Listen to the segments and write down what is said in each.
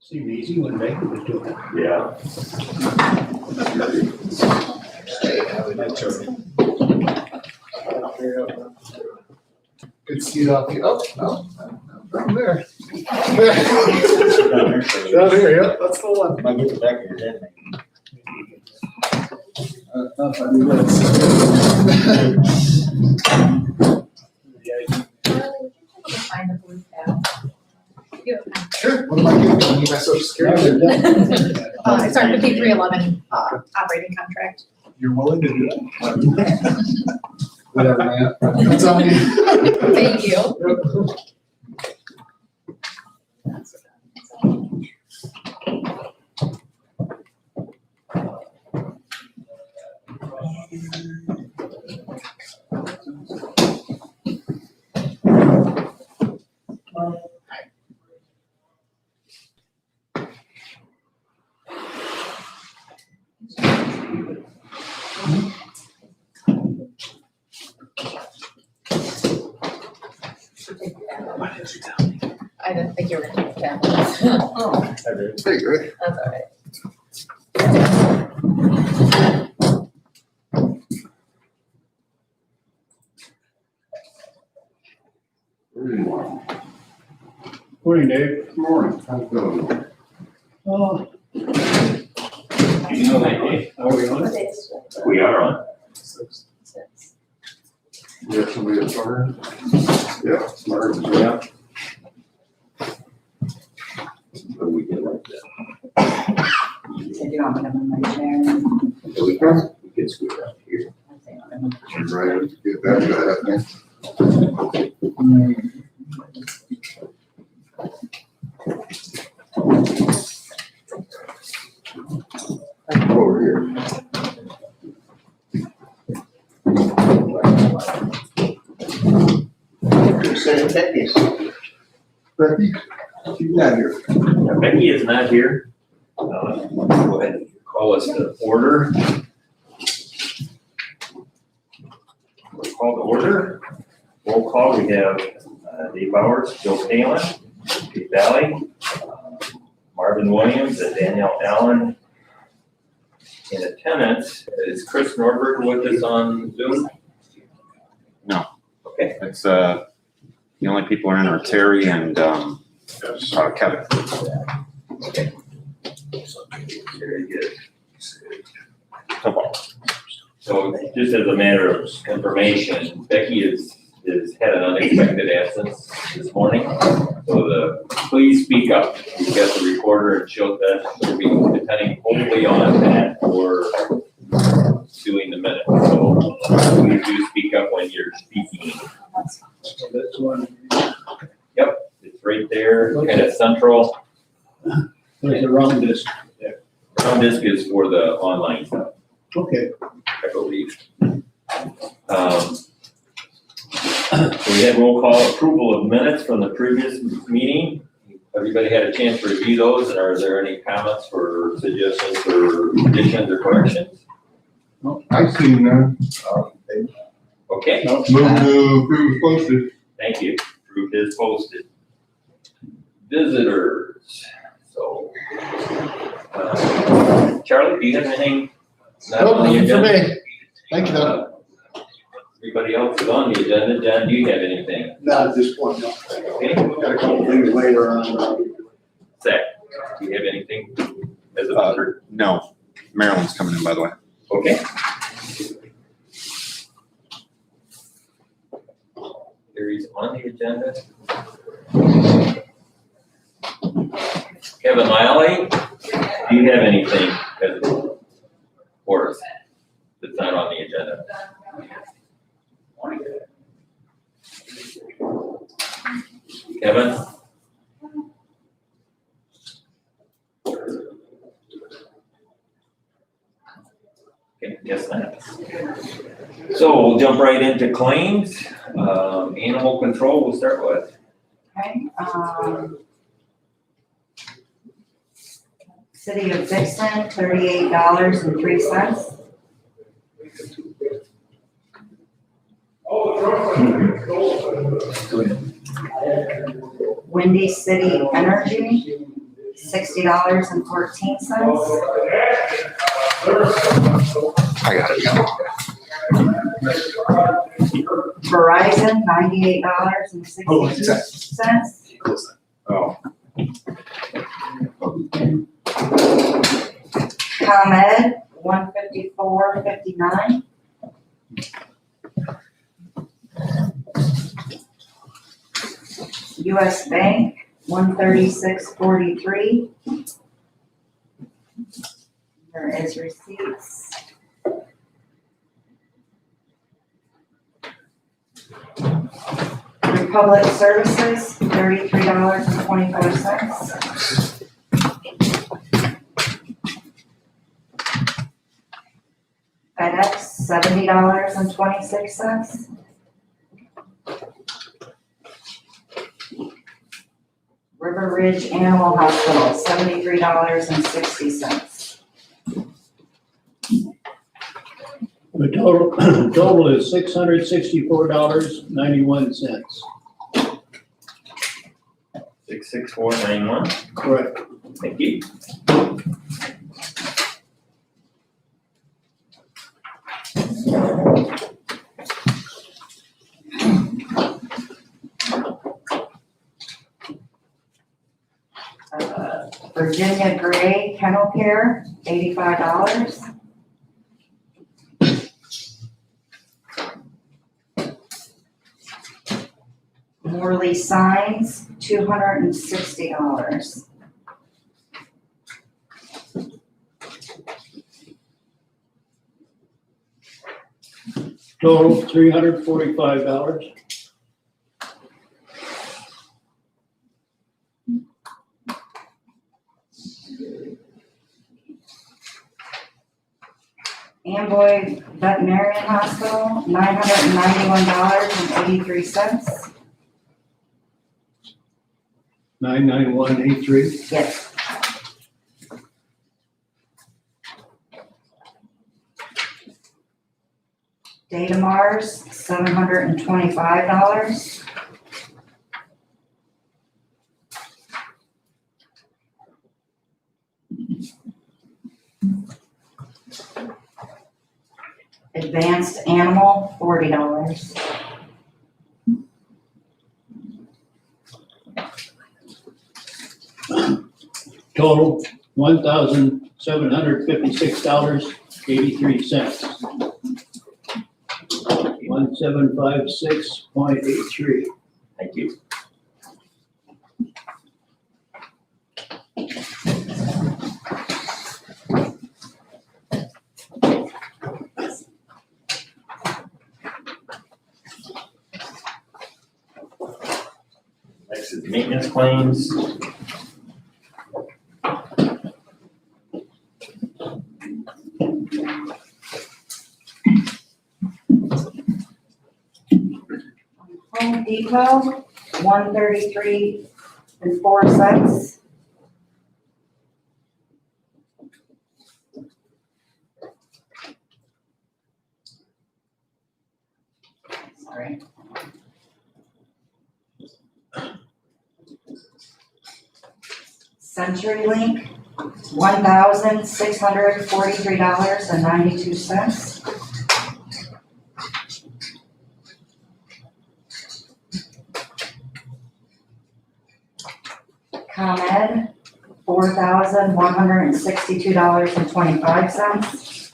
Seemed easy when Baker was doing it. Yeah. Good seat off the, oh, no, down there. Down here, yep, that's the one. Might get the back of your head. Not funny, but it's- Find the blue tab. Sure, what am I giving you? Need my social security? It's our 5311 operating contract. You're willing to do that? Whatever, man. It's on you. Thank you. I didn't think you were gonna take the tab. Oh, Hey, good. that's all right. Morning, Dave. Morning. How's it going? Oh, You know that, Dave? are we on it? We are on. You have somebody that's smarter? Yeah, smarter. Yeah. But we can like that. Said you want me to move my chair? So we can scoot out here. Right, get that, over here. Say Becky's. Becky, she's not here. Becky is not here. Go ahead and call us to order. We'll call to order. Roll call, we have Dave Bowers, Joe Palin, Pete Valley, Marvin Williams, and Danielle Allen. In attendance, is Chris Norberg with us on Zoom? No. Okay. It's, the only people are in are Terry and, Kevin. Very good. So just as a matter of information, Becky is had an unexpected absence this morning. So please speak up. We've got the recorder and she'll be depending wholly on that for doing the minutes. So please do speak up when you're speaking. That's one. Yep, it's right there, kind of central. There's a wrong disc. Round disk is for the online stuff, Okay. I believe. We had roll call approval of minutes from the previous meeting. Everybody had a chance to review those, and are there any comments or suggestions or additions or corrections? I seen none. Okay, Move to approve posted. thank you. Approved is posted. Visitors, so. Charlie, do you have anything? not Nope, on the nothing for agenda? me. Thank you, though. Everybody else is on the agenda. John, do you have anything? Not at this point, no. Okay, Got a couple things later on. Zach, do you have anything as a visitor? No, Marilyn's coming in, by the way. Okay. Carries on the agenda. Kevin Miley, do you have anything as a for us that's not on the agenda? Kevin? Okay, guess not. So we'll jump right into claims. Animal control, we'll start with. Okay, City of Dixon, $38.03. Windy City Energy, $60.14. I got it. Verizon, $98.66. Oh. ComEd, $154.59. US Bank, $136.43. There is receipts. Republic Services, $33.24. FedEx, $70.26. River Ridge Animal Hospital, $73.60. The total is $664.91. 66491. Correct. Thank you. Virginia Gray Kennel Care, $85. Morley Signs, $260. Total $345. Amboy Veterinarian Hospital, $991.83. 99183. Yes. Data Mars, $725. Advanced Animal, $40. Total $1,756.83. 1756.83. Thank you. Next is maintenance claims. Home Depot, $133.04. Sorry. CenturyLink, $1,643.92. ComEd, $4,162.25.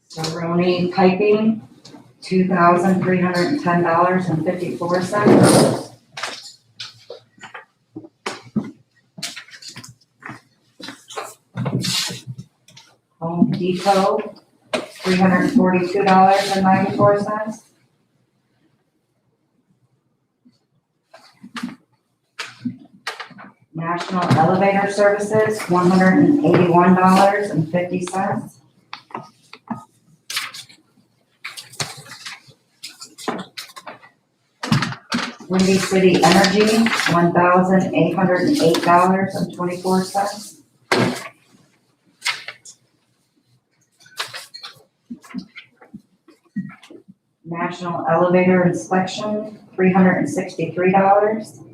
Saroni Piping, $2,310.54. Home Depot, $342.94. National Elevator Services, $181.50. Windy City Energy, $1,808.24. National Elevator Inspection, $363.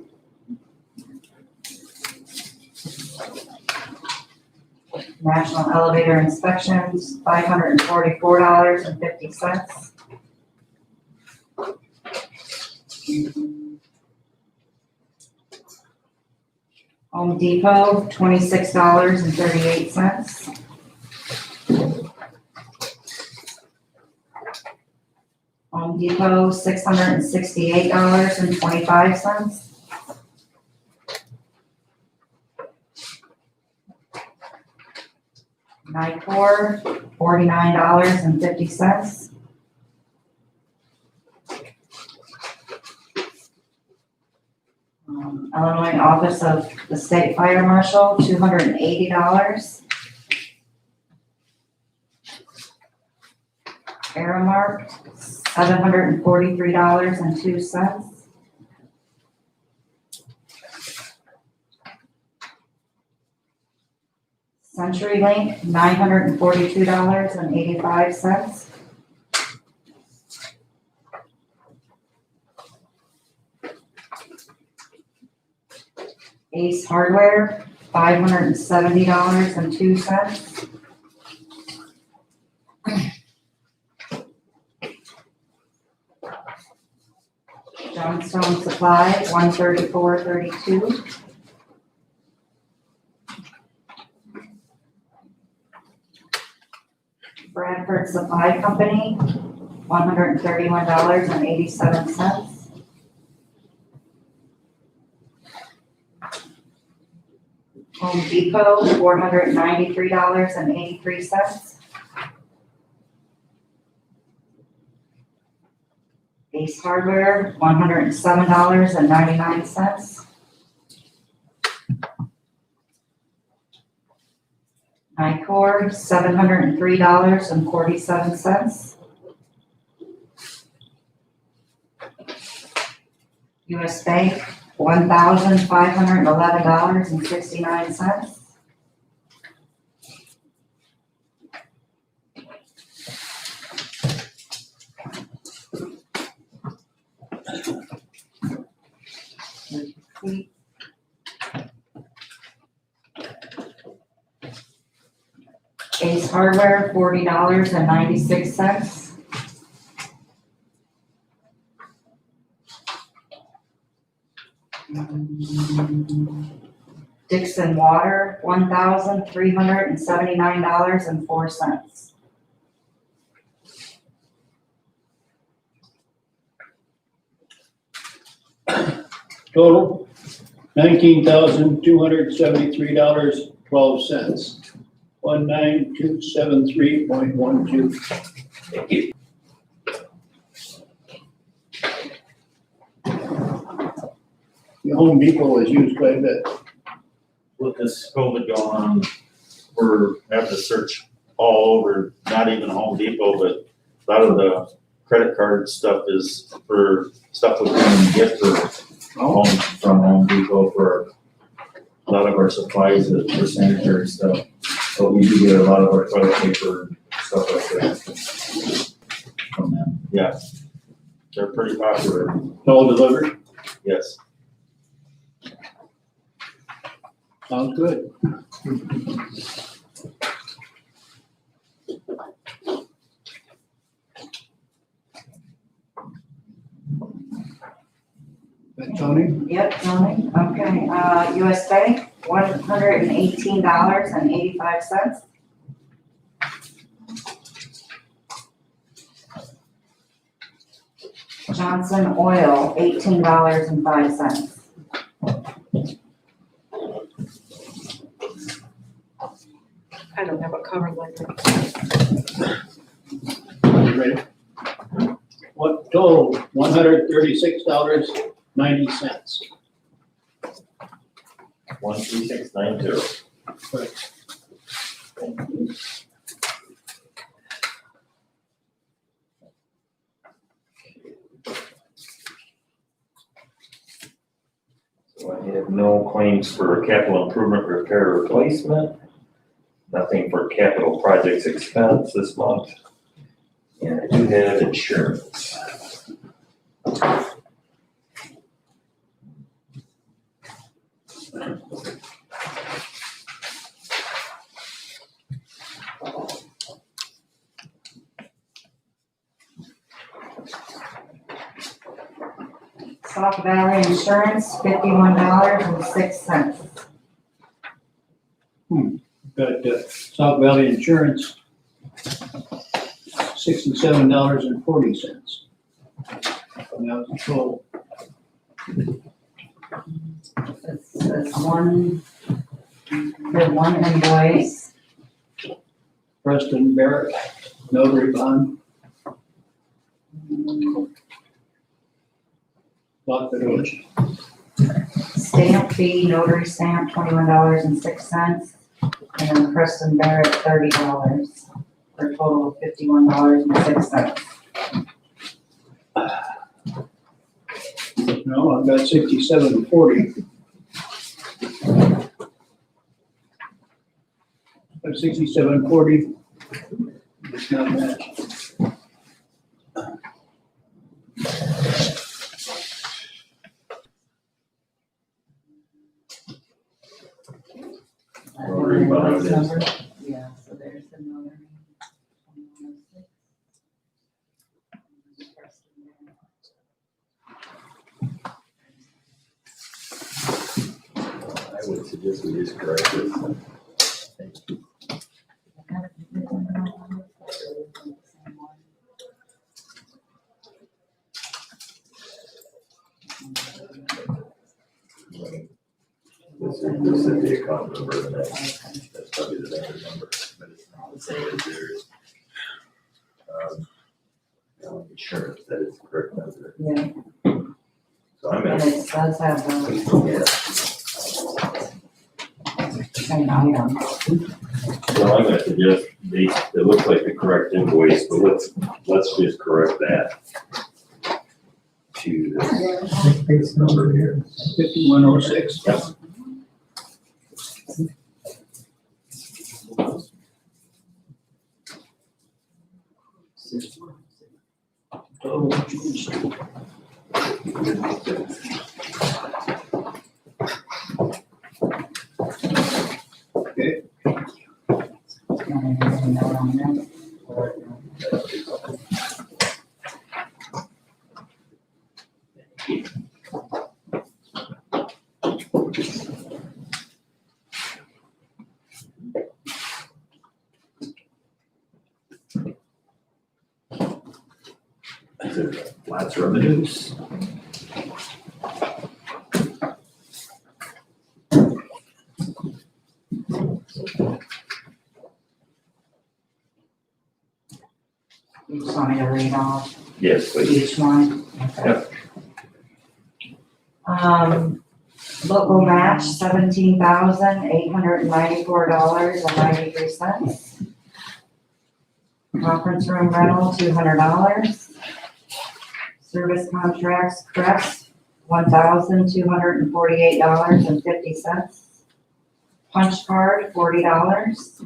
National Elevator Inspections, $544.50. Home Depot, $26.38. Home Depot, $668.25. Nicor, $49.50. Illinois Office of the State Fire Marshal, $280. Aramark, $743.02. CenturyLink, $942.85. Ace Hardware, $570.02. Johnstone Supply, $134.32. Bradford Supply Company, $131.87. Home Depot, $493.83. Ace Hardware, $107.99. Nicor, $703.47. US Bank, $1,511.69. Ace Hardware, $40.96. Dixon Water, $1,379.04. Total, $19,273.12. 19273.12. Thank you. The Home Depot is used quite a bit. With this COVID going on, we're having to search all over, not even Home Depot, but a lot of the credit card stuff is for stuff we can get from Home Depot for a lot of our supplies for sanitary stuff. But we do get a lot of our toilet paper and stuff like that from them. Yeah, they're pretty popular, All delivered. yes. Sounds good. That Tony? Yep, Tony, okay, US Bank, $118.85. Johnson Oil, $18.05. I don't have a cover letter. You ready? What total? $136.90. 13690. So I have no claims for capital improvement, repair, replacement. Nothing for capital projects expense this month. And I do have insurance. Sauk Valley Insurance, $51.06. Got Sauk Valley Insurance, $67.40. And that was the total. It's one, the one invoice. Preston Barrett, notary bond. Lot Village. Stamp fee, notary stamp, $21.06. And Preston Barrett, $30, for a total of $51.06. No, I've got 67.40. At 67.40, it's not matched. Notary bond is- Number? Yeah, so there's the notary. 2106. I would suggest we just correct this. This is the account number, and that's probably the better number, but it's not the same as yours. Insurance, that is the correct number. Yeah, So I'm and gonna, it does have the yeah, same item. so I'm gonna suggest it looks like the correct invoice, but let's just correct that to this number here. 5106. Yep. Total. Okay, And there's a note on this. Is it flats revenues? You just want me to read off Yes, please. each one? Okay. Yep. Local match, $17,894.93. Conference room rental, $200. Service contracts, Crest, $1,248.50. Punch card, $40.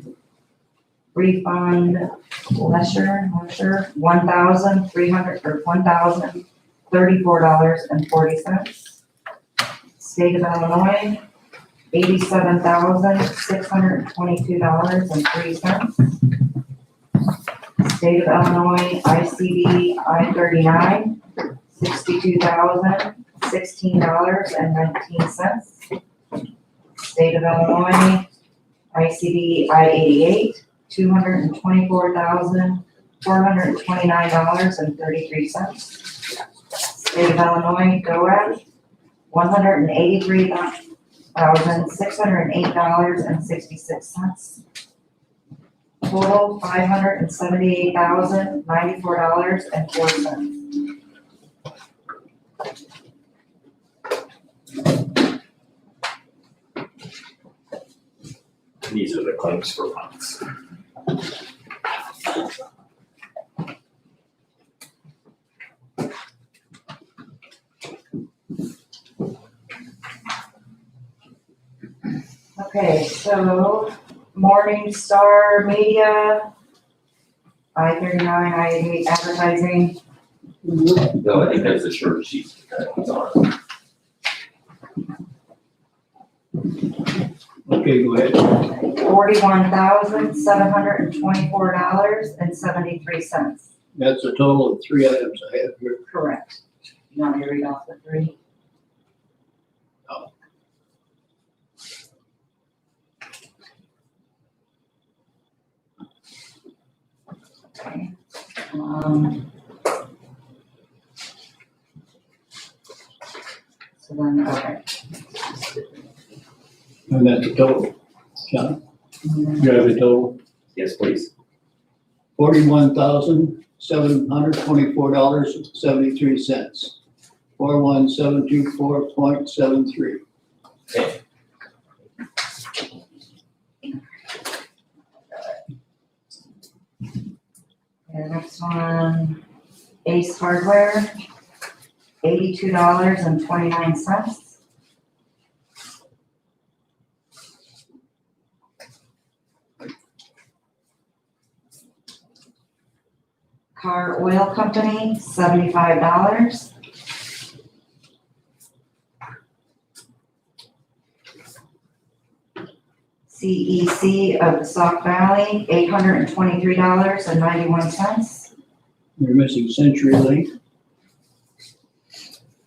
Refund, Lesher, $1,34.40. State of Illinois, $87,622.03. State of Illinois, ICD I-39, $62,016.19. State of Illinois, ICD I-88, $224,429.33. State of Illinois, DOAC, $183,608.66. Total, $578,094.04. These are the claims for months. Okay, so Morning Star Media, I-39, I-88 advertising, No, I think that's the short sheet that's on. Okay, go ahead. $41,724.73. That's a total of 3 items I have here. Correct. You want me to read off the 3? Okay. So then, okay. And that's a total. John, you have a total? Yes, please. $41,724.73. 41724.73. Okay. And next one, Ace Hardware, $82.29. Car Oil Company, $75. CEC of the Sauk Valley, $823.91. You're missing CenturyLink.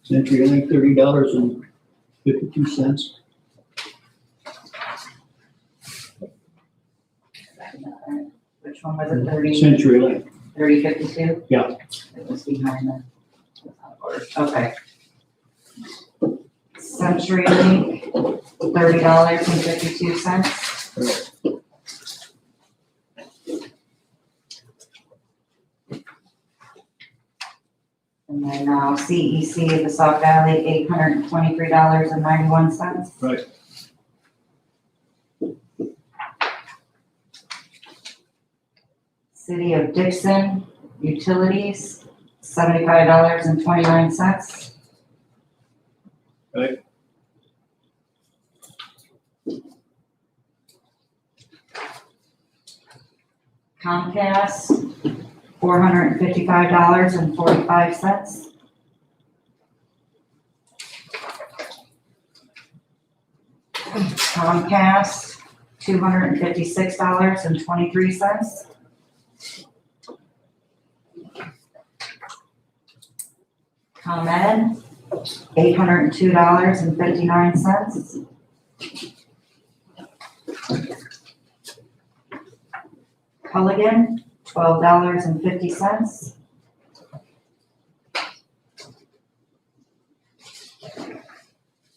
CenturyLink, $30.52. Which one was it, 30? CenturyLink. 3052? Yeah. It was behind the. Okay. CenturyLink, $30.52. And then CEC of the Sauk Valley, $823.91. Right. City of Dixon Utilities, $75.29. Right. Comcast, $455.45. Comcast, $256.23. ComEd, $802.59. Culligan, $12.50.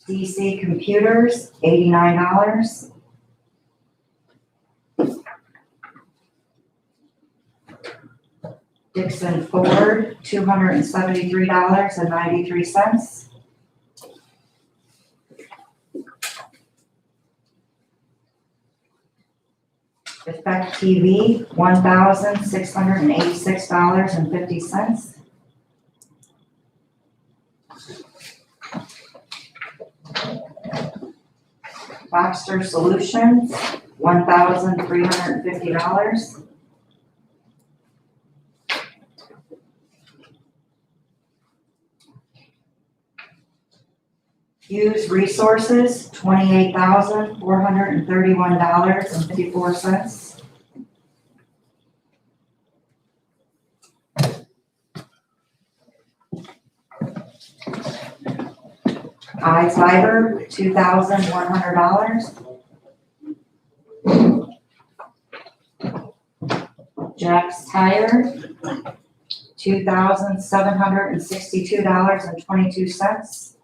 DC Computers, $89. Dixon Ford, $273.93. Effect TV, $1,686.50. Baxter Solutions, $1,350. Hughes Resources, $28,431.54. iFiber, $2,100. Jack's Tire, $2,762.22.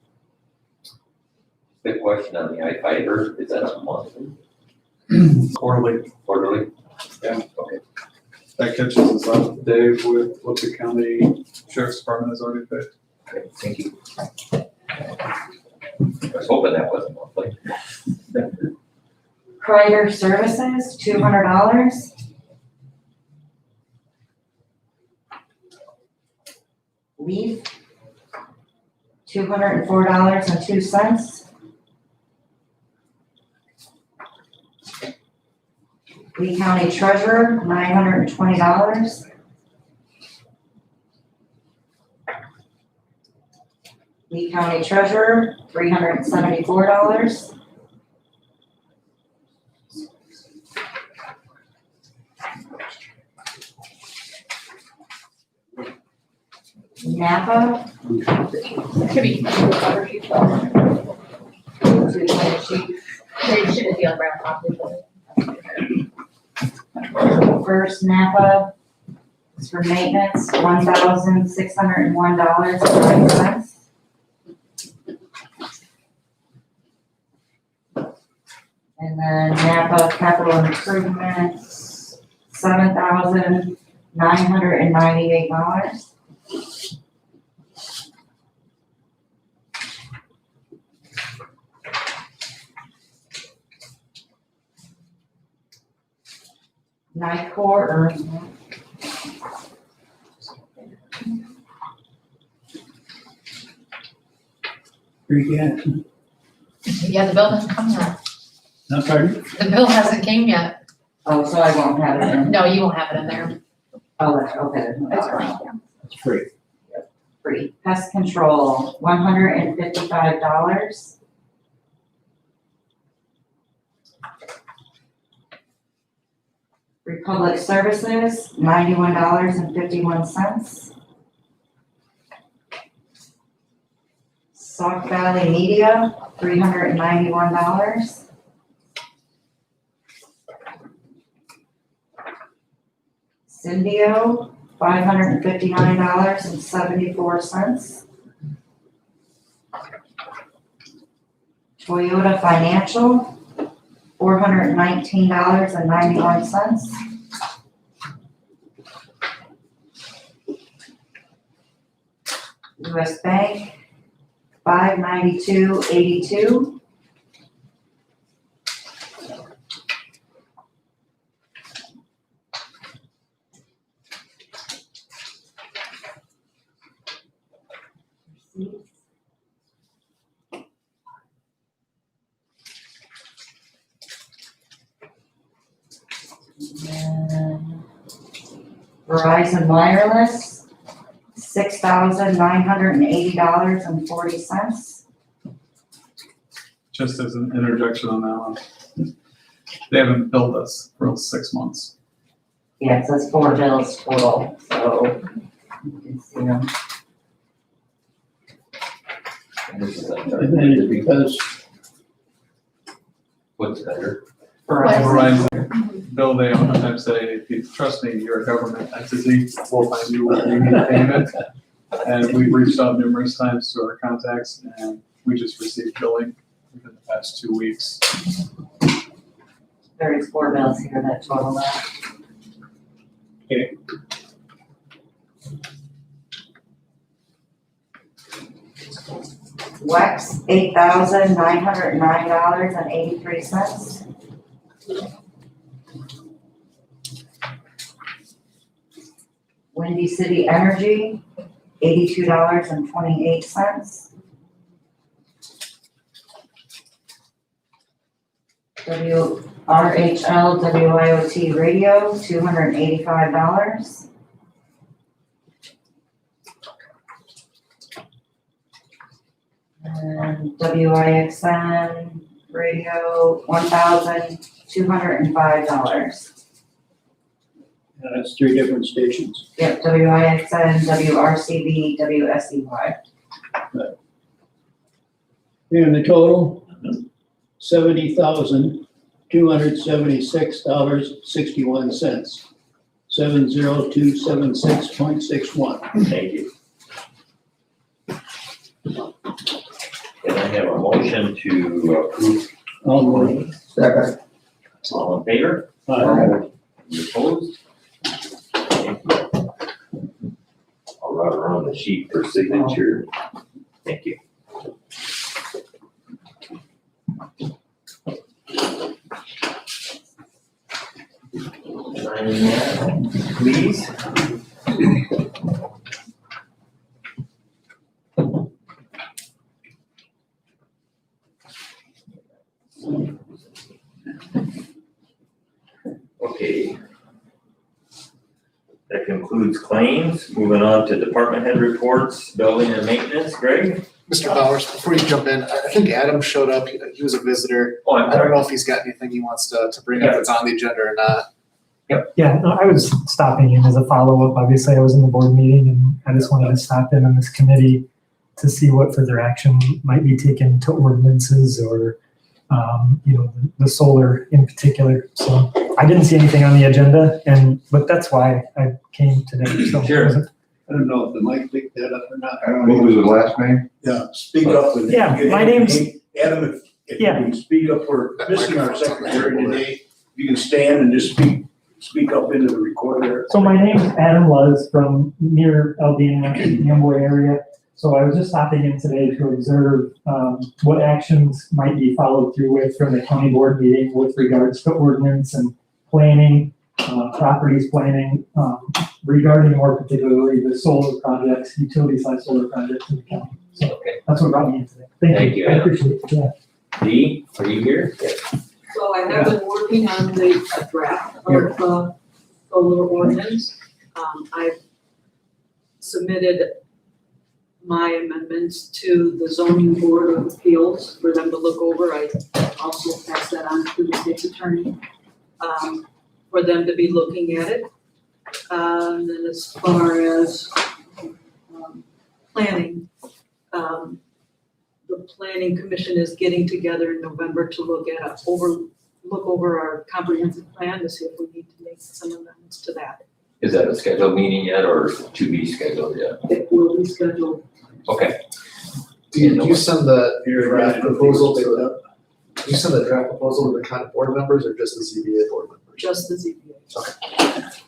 Quick question on the iFiber, is that a monthly, Quarterly, quarterly? that catches us up, Dave, with what the county sheriff's department has already paid. Okay, thank you. I was hoping that wasn't monthly. Kreider Services, $200. Leaf, $204.02. Lee County Treasurer, $920. Lee County Treasurer, $374. Napa, Could be cover sheet. They shouldn't be on brown top. First Napa is for maintenance, $1,601.09. And then Napa capital improvements, $7,998. Nicor, or Again, Yeah, the bill hasn't come yet. not pardon? The bill hasn't came yet. oh, so I won't have it in. No, you won't have it in there. Oh, that's okay. It's fine. It's free. Free. Pest control, $155. Republic Services, $91.51. Sauk Valley Media, $391. Syndio, $559.74. Toyota Financial, $419.91. US Bank, $592.82. Verizon Wireless, $6,980.40. Just as an interjection on that one. They haven't billed us for 6 months. Yeah, it says 4 bills total, so you can see them. This is And then it's because what's better? Verizon. Verizon, Bill, they oftentimes say, if you trust me, you're a government entity, we'll find you what you need payment. And we've reached out numerous times to our contacts, and we just received billing within the past 2 weeks. There's 4 bills here that total that. Okay. Wex, $8,909.83. Windy City Energy, $82.28. RHL WIOT Radio, $285. And WIXN Radio, $1,205. That's 3 different stations. Yep, WIXN, WRCB, WSEY. And the total, $70,276.61. 70276.61. Thank you. Can I have a motion to approve? Second. All in favor? You opposed? Thank you. I'll write around the sheet for signature. Thank you. Sign that, please. Okay. That concludes claims. Moving on to department head reports, building and maintenance. Greg? Mr. Bowers, before you jump in, I think Adam showed up. He was a visitor. Oh, I'm I don't sorry. know if he's got anything he wants to bring up that's on the agenda or not. Yeah, no, I was stopping in as a follow-up. Obviously, I was in the board meeting and I just wanted to stop in on this committee to see what further action might be taken to ordinances or, the solar in particular. So I didn't see anything on the agenda but that's why I came today. So Sure. I don't know if the mic picked that up or not. What was his last name? Yeah, speak up. and- Yeah, my name's- Adam, if you Yeah. can speak up, we're missing our secretary today. If you can stand and just speak up into the recorder. So my name's Adam Luz from near Eldina, the Amboy area. So I was just stopping in today to observe what actions might be followed through with from the county board meeting with regards to ordinance and planning, properties planning, regarding more particularly the solar projects, utility-size solar projects in the county. So Okay. that's what brought me in today. Thank Thank you, you. I Adam. appreciate it. Yeah. Dee, are you here? So I have been working on the draft of solar ordinance. I've submitted my amendments to the zoning board of appeals for them to look over. I also passed that on to the state's attorney, for them to be looking at it. And then as far as, planning, the planning commission is getting together in November to look over our comprehensive plan to see if we need to make some amendments to that. Is that a scheduled meeting yet or to be scheduled yet? It will be scheduled. Okay. Do you send the Here, draft Ryan, proposal pick it to, up. do you send the draft proposal to the county board members or just the ZBA board members? Just the ZBA.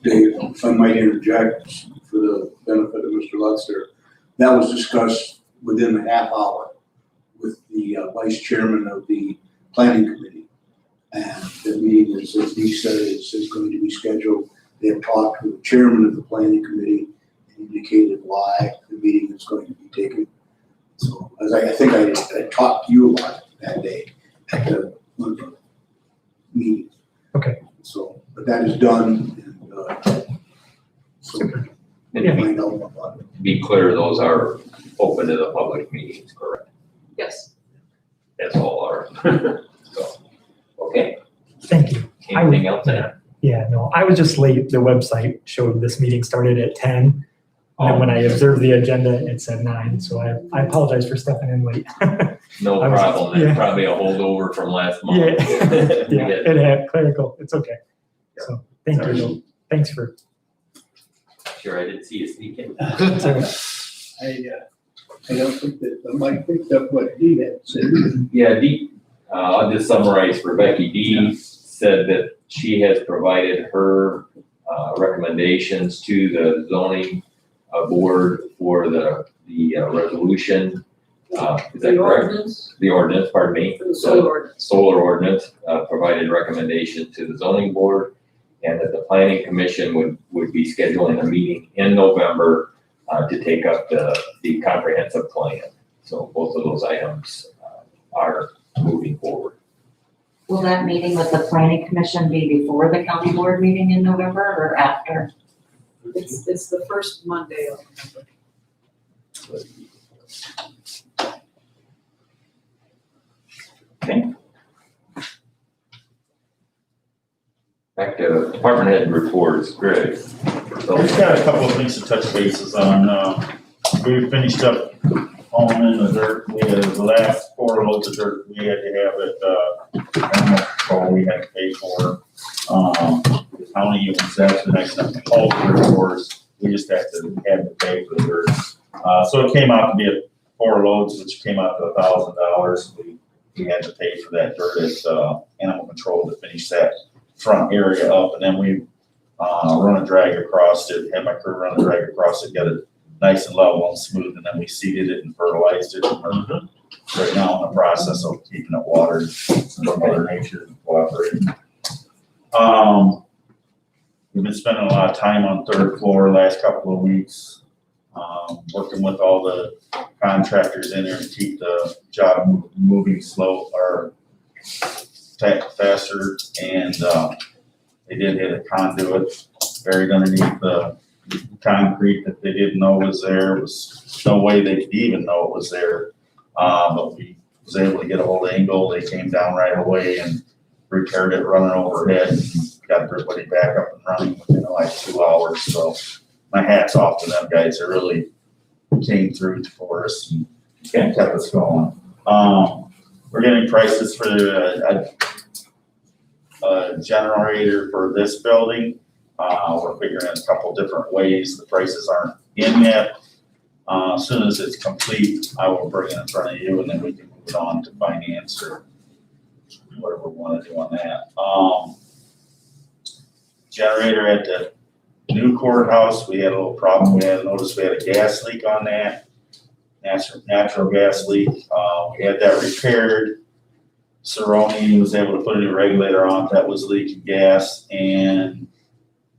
Dave, if I might interject for the benefit of Mr. Lutz there. That was discussed within a half hour with the vice chairman of the planning committee. And the meeting is, as he said, is going to be scheduled. They have talked with the chairman of the planning committee and indicated why the meeting is going to be taken. So as I think I talked to you about it that day at the one of the meetings. Okay. So, but that is done and so And Yeah. to find out more about it. be clear, those are open to the public meetings, correct? Yes. That's all are. So, okay, Thank you. anything else to add? Yeah, no, I was just late. The website showed this meeting started at 10. And then when I observed the agenda, it said 9. So I apologize for stepping in late. No I was- problem, yeah. it's probably a holdover from last month. Yeah, We yeah, get- it had clerical. It's okay. So thank you. though. Thanks for. Sure, I didn't see you sneak in. it's all right. I don't think that the mic picked up what Dee had said. Yeah, Dee, I'll just summarize for Becky. Dee said that she has provided her recommendations to the zoning board for the resolution. Is that The correct? ordinance The ordinance, pardon me. for the solar ordinance. Solar ordinance, provided recommendation to the zoning board, and that the planning commission would be scheduling a meeting in November to take up the comprehensive plan. So both of those items are moving forward. Will that meeting with the planning commission be before the county board meeting in November or after? It's the first Monday of November. Okay. Back to department head reports, Greg. So we've got a couple of things to touch bases on. We finished up hauling in the dirt. We had the last 4 loads of dirt we had to have at animal control we had to pay for. The county was actually nice enough to haul the dirt for us. We just had to pay for the dirt. So it came out to be 4 loads, which came out to $1,000. We had to pay for that dirt at animal control to finish that front area up, and then we run a drag across it, had my crew run a drag across it, get it nice and level and smooth, and then we seeded it and fertilized it. And we're right now in the process of keeping it watered, since Mother Nature is cooperating. We've been spending a lot of time on third floor the last couple of weeks, working with all the contractors in there to keep the job moving slow or faster, and they did hit a conduit buried underneath the concrete that they didn't know was there. It was no way they could even know it was there. But we was able to get a hold of Engel. They came down right away and repaired it running overhead and got everybody back up and running within like 2 hours. So my hat's off to them guys. They really came through for us and kept us going. We're getting prices for a generator for this building. We're figuring a couple different ways. The prices aren't in yet. As soon as it's complete, I will bring it in front of you and then we can move it on to finance or whatever we want to do on that. Generator at the new courthouse, we had a little problem. We had noticed we had a gas leak on that, natural gas leak. We had that repaired. Cerrone was able to put a new regulator on that was leaking gas, and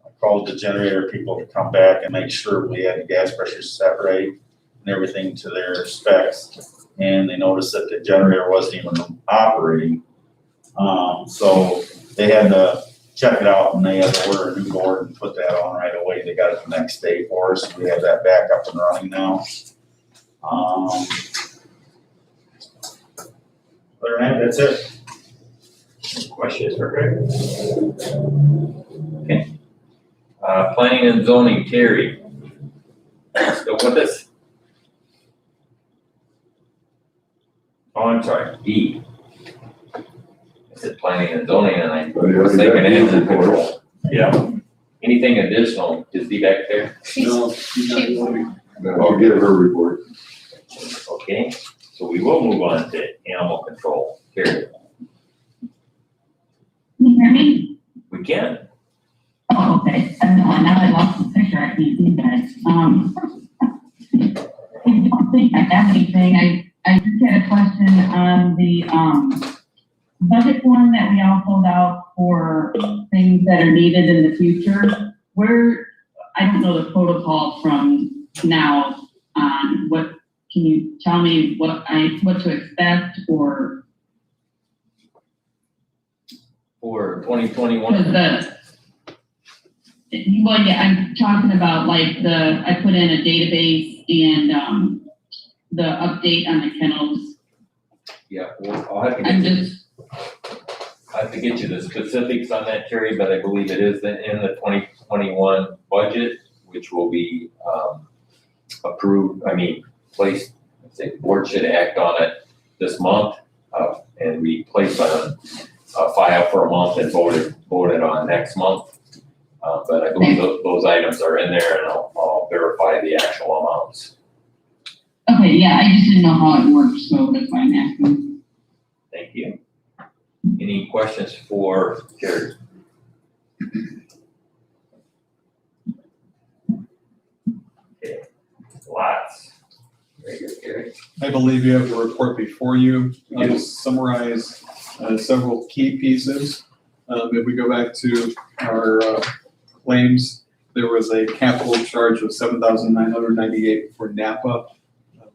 I called the generator people to come back and make sure we had the gas pressure set right and everything to their specs. And they noticed that the generator wasn't even operating. So they had to check it out and they had to order a new board and put that on right away. They got it the next day for us. We have that back up and running now. Other than that, that's it. Questions for Greg? Okay. Planning and zoning, Terry. Still with us? Oh, I'm sorry, E. I said planning and zoning and I was thinking animal control. Yeah. Anything additional? Is D back there? No, she's not voting. I'll get her report. Okay, so we will move on to animal control. Terry, Can you hear me? we can. Oh, okay. Now I lost the picture. I can't see that. I don't think I have anything. I just had a question on the budget form that we all filled out for things that are needed in the future. Where, I don't know the protocol from now on. What, can you tell me what to expect or? For 2021? Well, yeah, I'm talking about like I put in a database and the update on the kennels. Yeah, well, I'll have to I'm get you, just, I have to get you the specifics on that, Terry, but I believe it is in the 2021 budget, which will be approved, placed. I think the board should act on it this month and be placed on a file for a month and voted on next month. But I believe those items are in there and I'll verify the actual amounts. okay, yeah, I just didn't know how it works, so that's why I'm asking. Thank you. Any questions for Terry? Okay, lots. Very good, Terry. I believe you have the report before you. I'll just summarize several key pieces. If we go back to our claims, there was a capital charge of $7,998 for Napa.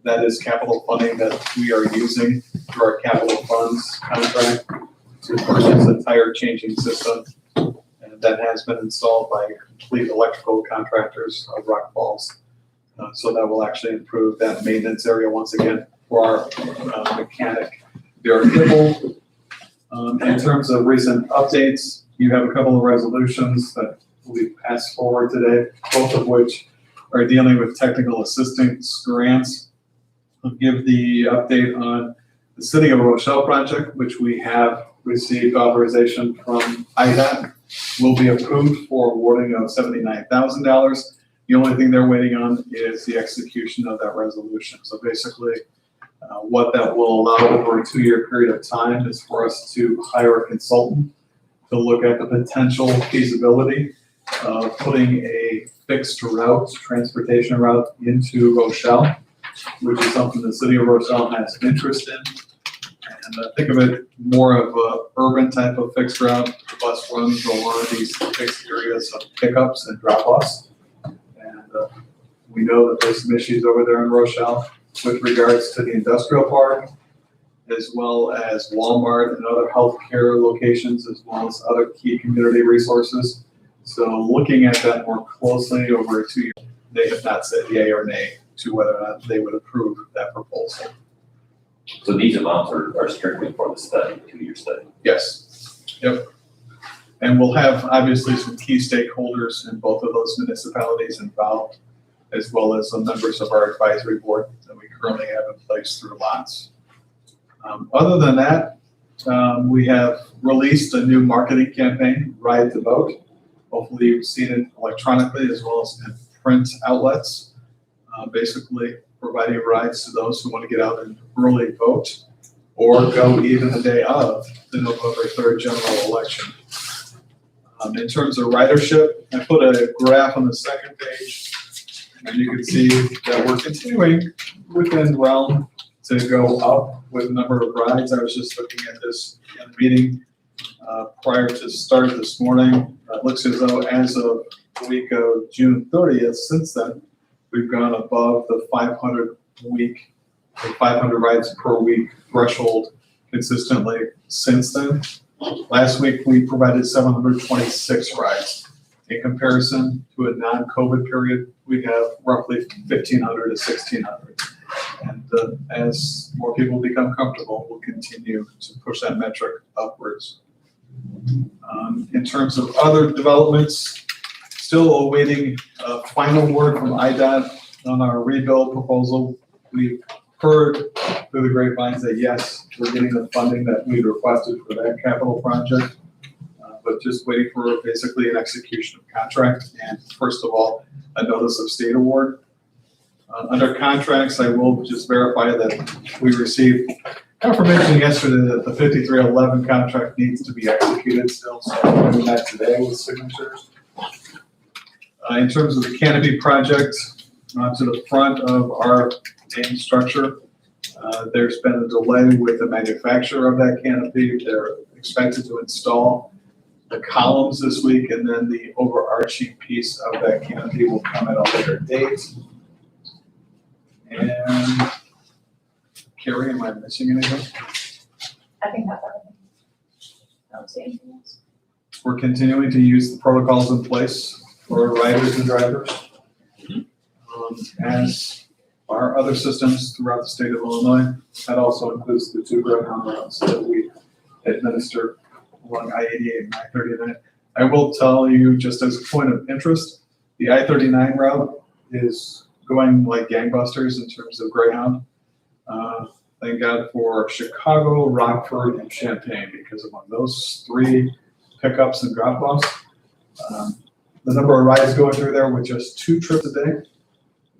That is capital funding that we are using through our capital funds contract to purchase a tire changing system. And that has been installed by Complete Electrical Contractors of Rock Falls. So that will actually improve that maintenance area once again for our mechanic, Derek Hibble. In terms of recent updates, you have a couple of resolutions that we passed forward today, both of which are dealing with technical assistance grants. I'll give the update on the City of Rochelle project, which we have received authorization from IDOT, will be approved for awarding of $79,000. The only thing they're waiting on is the execution of that resolution. So basically, what that will allow over a 2-year period of time is for us to hire a consultant to look at the potential feasibility of putting a fixed route, transportation route into Rochelle, which is something the City of Rochelle has an interest in. And think of it more of a urban type of fixed route. The bus runs along these fixed areas of pickups and drop-offs. And we know that there's some issues over there in Rochelle with regards to the industrial park, as well as Walmart and other healthcare locations, as well as other key community resources. So looking at that more closely over a 2 year, they have not said yea or nay to whether or not they would approve that proposal. So these amounts are strictly for the study, 2-year study. Yes, yep. And we'll have obviously some key stakeholders in both of those municipalities involved, as well as some members of our advisory board that we currently have in place through lots. Other than that, we have released a new marketing campaign, Ride the Vote. Hopefully you've seen it electronically as well as in print outlets. Basically providing rides to those who want to get out and early vote or go even the day of the November 3rd general election. In terms of ridership, I put a graph on the second page, and you can see that we're continuing within realm to go up with the number of rides. I was just looking at this in the meeting prior to start this morning. It looks as though as of the week of June 30th, since then, we've gone above the 500 rides per week threshold consistently since then. Last week, we provided 726 rides. In comparison to a non-COVID period, we have roughly 1,500 to 1,600. And as more people become comfortable, we'll continue to push that metric upwards. In terms of other developments, still awaiting a final word from IDOT on our rebuild proposal. We've heard through the grapevines that yes, we're getting the funding that we requested for that capital project, but just waiting for basically an execution of contract and first of all, a notice of state award. Under contracts, I will just verify that we received confirmation yesterday that the 5311 contract needs to be executed still, so I'm doing that today with signatures. In terms of the canopy project, to the front of our main structure, there's been a delay with the manufacturer of that canopy. They're expected to install the columns this week, and then the overarching piece of that canopy will come at a later date. And Carrie, am I missing anything? I think that's everything. I don't see anything else. We're continuing to use the protocols in place for riders and drivers, as are other systems throughout the state of Illinois. That also includes the 2 Greyhound routes that we administer along I-88 and I-39. I will tell you, just as a point of interest, the I-39 route is going like gangbusters in terms of Greyhound. Thank God for Chicago, Rockford, and Champaign, because among those 3 pickups and drop-offs, the number of rides going through there with just 2 trips a day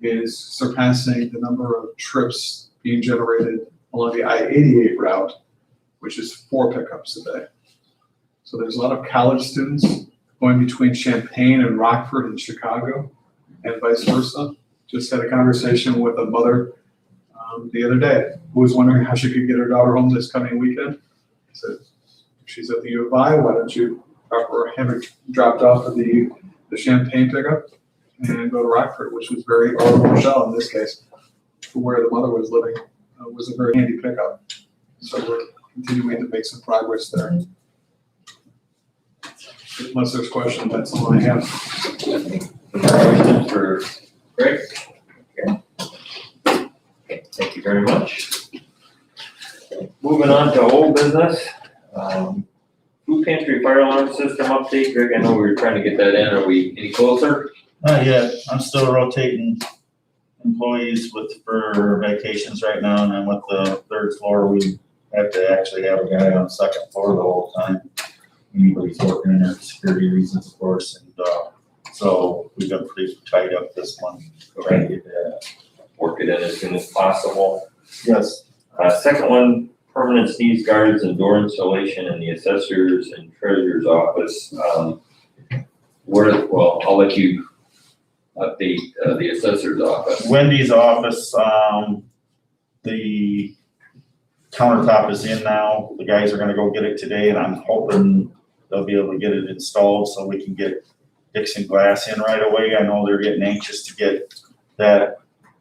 is surpassing the number of trips being generated along the I-88 route, which is 4 pickups a day. So there's a lot of college students going between Champaign and Rockford and Chicago and vice versa. Just had a conversation with a mother the other day who was wondering how she could get her daughter home this coming weekend. I said, she's at the U of I, why don't you have her dropped off at the Champaign pickup and go to Rockford, which was or Rochelle in this case, where the mother was living, was a very handy pickup. So we're continuing to make some progress there. Unless there's questions, that's all I have. Questions for Greg? Okay, thank you very much. Moving on to old business. Food pantry fire alarm system update. Greg, I know we were trying to get that in. Are we any closer? Not yet. I'm still rotating employees for vacations right now, and then with the 3rd floor, we have to actually have a guy on the 2nd floor the whole time. Anybody's working in there for security reasons, of course, and so we've been pretty tied up this month. Trying to get that. Work it in as soon as possible. Yes. Second one, permanent sneeze guards and door installation in the assessor's and treasurer's office. Well, I'll let you update the assessor's office. Wendy's office, the countertop is in now. The guys are gonna go get it today, and I'm hoping they'll be able to get it installed so we can get Dixon Glass in right away. I know they're getting anxious to get that.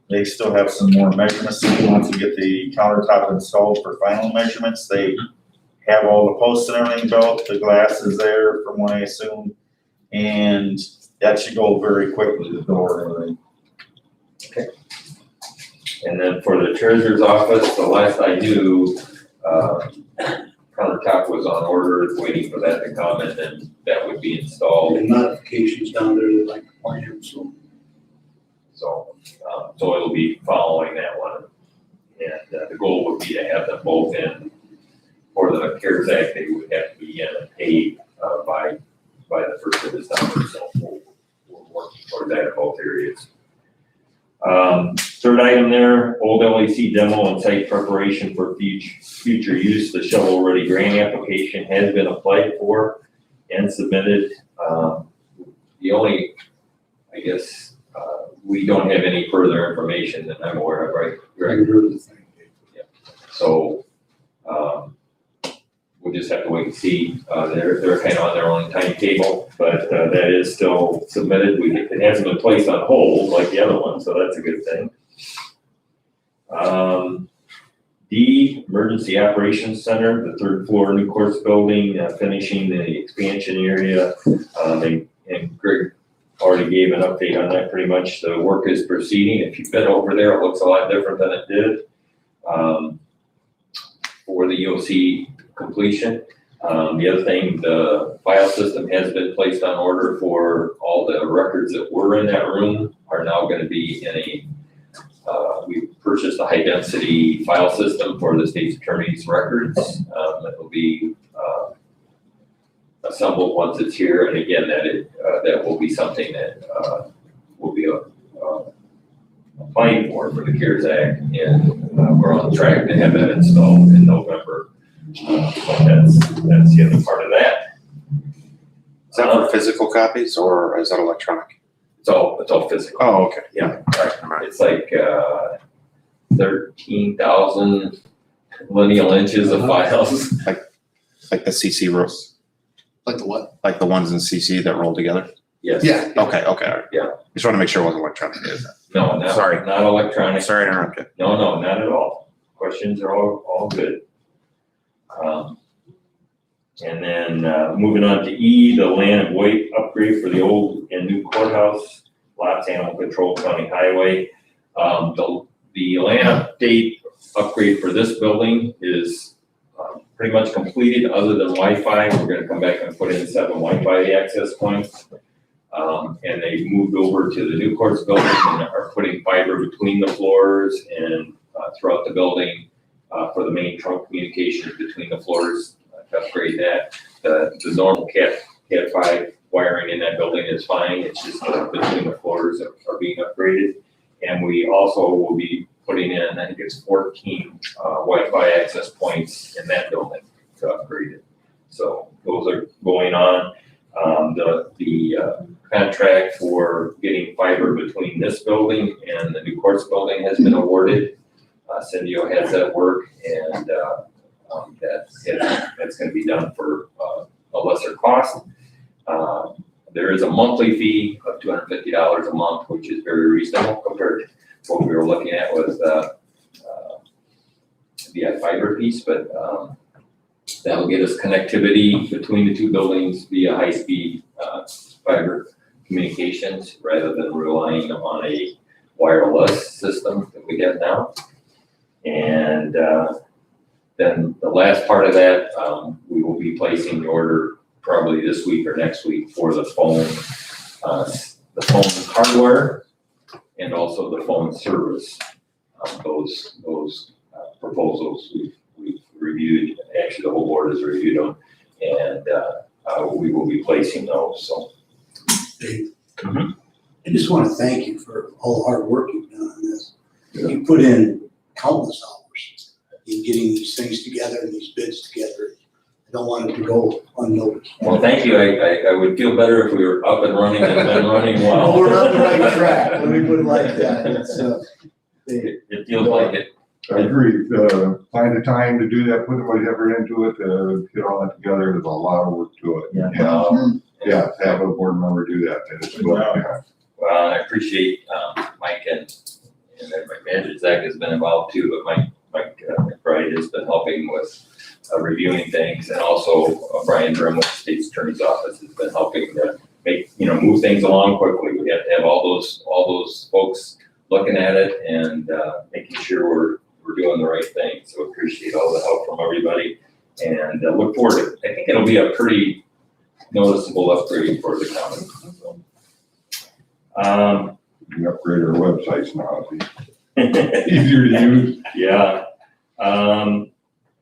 They still have some more measurements to do once we get the countertop installed for final measurements. They have all the posts and everything built. The glass is there from what I assume. and that should go very quickly, the door and everything. And then for the treasurer's office, the last I knew, countertop was on order, waiting for that to come, and then that would be installed. And modifications down there, they like the plan, so. So it'll be following that one. And the goal would be to have them both in for the CARES Act. They would have to be in and paid by the 1st of December. So we're working toward that in both areas. Third item there, old LAC demo and site preparation for future use. The shovel-ready grant application has been applied for and submitted. The only, I guess, we don't have any further information that I'm aware of, right? Greg? So, we'll just have to wait and see. They're kind of on their own timetable, but that is still submitted. It hasn't been placed on hold like the other one, so that's a good thing. D, Emergency Operations Center, the 3rd floor new course building, finishing the expansion area. And Greg already gave an update on that pretty much. The work is proceeding. If you've been over there, it looks a lot different than it did for the EOC completion. The other thing, the file system has been placed on order for all the records that were in that room are now going to be in a, we purchased a high density file system for the state's attorney's records. It will be assembled once it's here, and again, that will be something that will be applying for the CARES Act, and we're on track to have that installed in November. But that's the other part of that. Is that for physical copies or is that electronic? It's all physical. Oh, okay. Yeah. Right. It's like 13,000 lineal inches of files. Like the CC rows, Like the what? like the ones in CC that roll together? Yes. Yeah. Okay, all right. Yeah. Just want to make sure it wasn't electronic. No, not, Sorry. not electronic. Sorry to interrupt you. No, not at all. Questions are all good. And then moving on to E, the land and weight upgrade for the old and new courthouse, lots animal control county highway. The land upgrade for this building is pretty much completed other than Wi-Fi. We're gonna come back and put in 7 Wi-Fi access points. And they moved over to the new courts building and are putting fiber between the floors and throughout the building for the main trunk communications between the floors to upgrade that. The normal Cat 5 wiring in that building is fine. It's just between the floors are being upgraded. And we also will be putting in, I think it's 14 Wi-Fi access points in that building to upgrade it. So those are going on. The contract for getting fiber between this building and the new courts building has been awarded. Cindy has that work, and that's going to be done for a lesser cost. There is a monthly fee of $250 a month, which is very reasonable compared to what we were looking at with the fiber piece, but that'll get us connectivity between the two buildings via high-speed fiber communications rather than relying on a wireless system that we have now. And then the last part of that, we will be placing the order probably this week or next week for the phone hardware and also the phone service. Those proposals we've reviewed. Actually, the whole board has reviewed them, and we will be placing those. So, Dave, I just want to thank you for all the hard work you've done on this. You put in countless hours in getting these things together and these bids together. I don't want it to go unnoticed. well, thank you. I would feel better if we were up and running and been running well. Well, we're on the right track. Let me put it like that. It's, It feels like it. I agree, find the time to do that, put whatever into it, get all that together, there's a lot of work to it. Yeah. Yeah, to have a board member do that, and it's, yeah. Well, I appreciate Mike and my manager Zach has been involved too, but Mike McBride has been helping with reviewing things, and also Brian Grimm with the State's Attorney's Office has been helping to move things along quickly. We have to have all those folks looking at it and, making sure we're doing the right thing. So appreciate all the help from everybody and look forward to it. I think it'll be a pretty noticeable upgrade for the county. So, We upgrade our websites now, it's easier to use. yeah.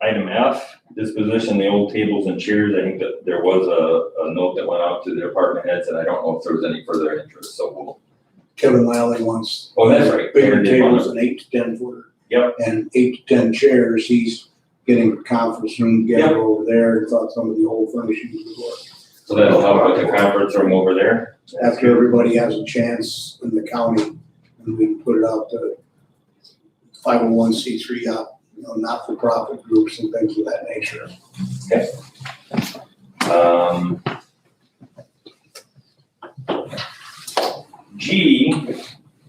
Item F, disposition the old tables and chairs. I think that there was a note that went out to the department heads, and I don't know if there was any further interest, so we'll. Kevin Lally wants. Oh, that's right. Bigger Kevin did want tables, an 8 to 10 footer. Yep. And 8 to 10 chairs, he's getting a conference room together over there, and thought some of the old furnishings would work. So that'll help with the conference room over there. After everybody has a chance in the county, and we can put it out to 501c3 out, not-for-profit groups and things of that nature. G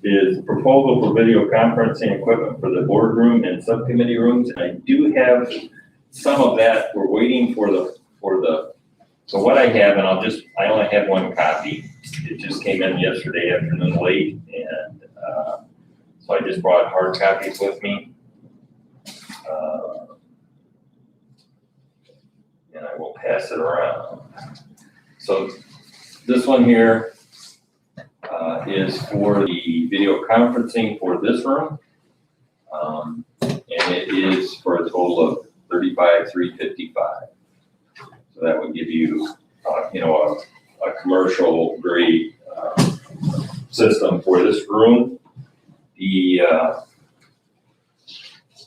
is proposal for video conferencing equipment for the boardroom and subcommittee rooms. And I do have some of that. We're waiting for the, so what I have, and I only have one copy. It just came in yesterday afternoon late, and so I just brought hard copies with me. And I will pass it around. So this one here is for the video conferencing for this room. And it is for a total of $35,355. So that would give you, a commercial grade system for this room.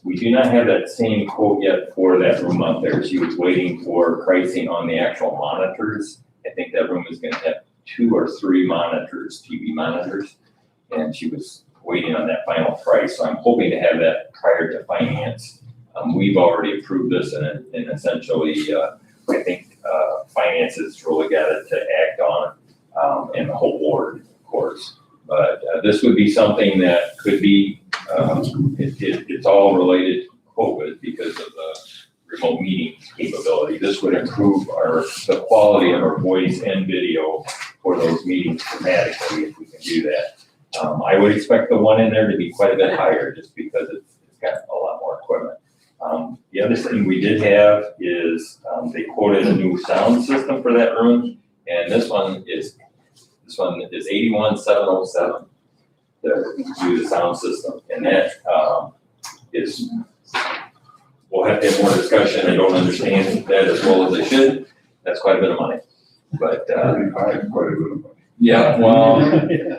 We do not have that same quote yet for that room out there. She was waiting for pricing on the actual monitors. I think that room is gonna have 2 or 3 monitors, TV monitors, and she was waiting on that final price. So I'm hoping to have that prior to finance. We've already approved this and essentially, I think finance has really got it to act on, and the whole board, of course. But this would be something that could be, it's all related to COVID because of the remote meeting capability. This would improve the quality of our voice and video for those meetings dramatically if we can do that. I would expect the one in there to be quite a bit higher just because it's got a lot more equipment. The other thing we did have is they quoted a new sound system for that room, and this one is 81,707 to do the sound system, and that is, we'll have to have more discussion. I don't understand that as well as I should. That's quite a bit of money, but Quite a bit of money. yeah, well,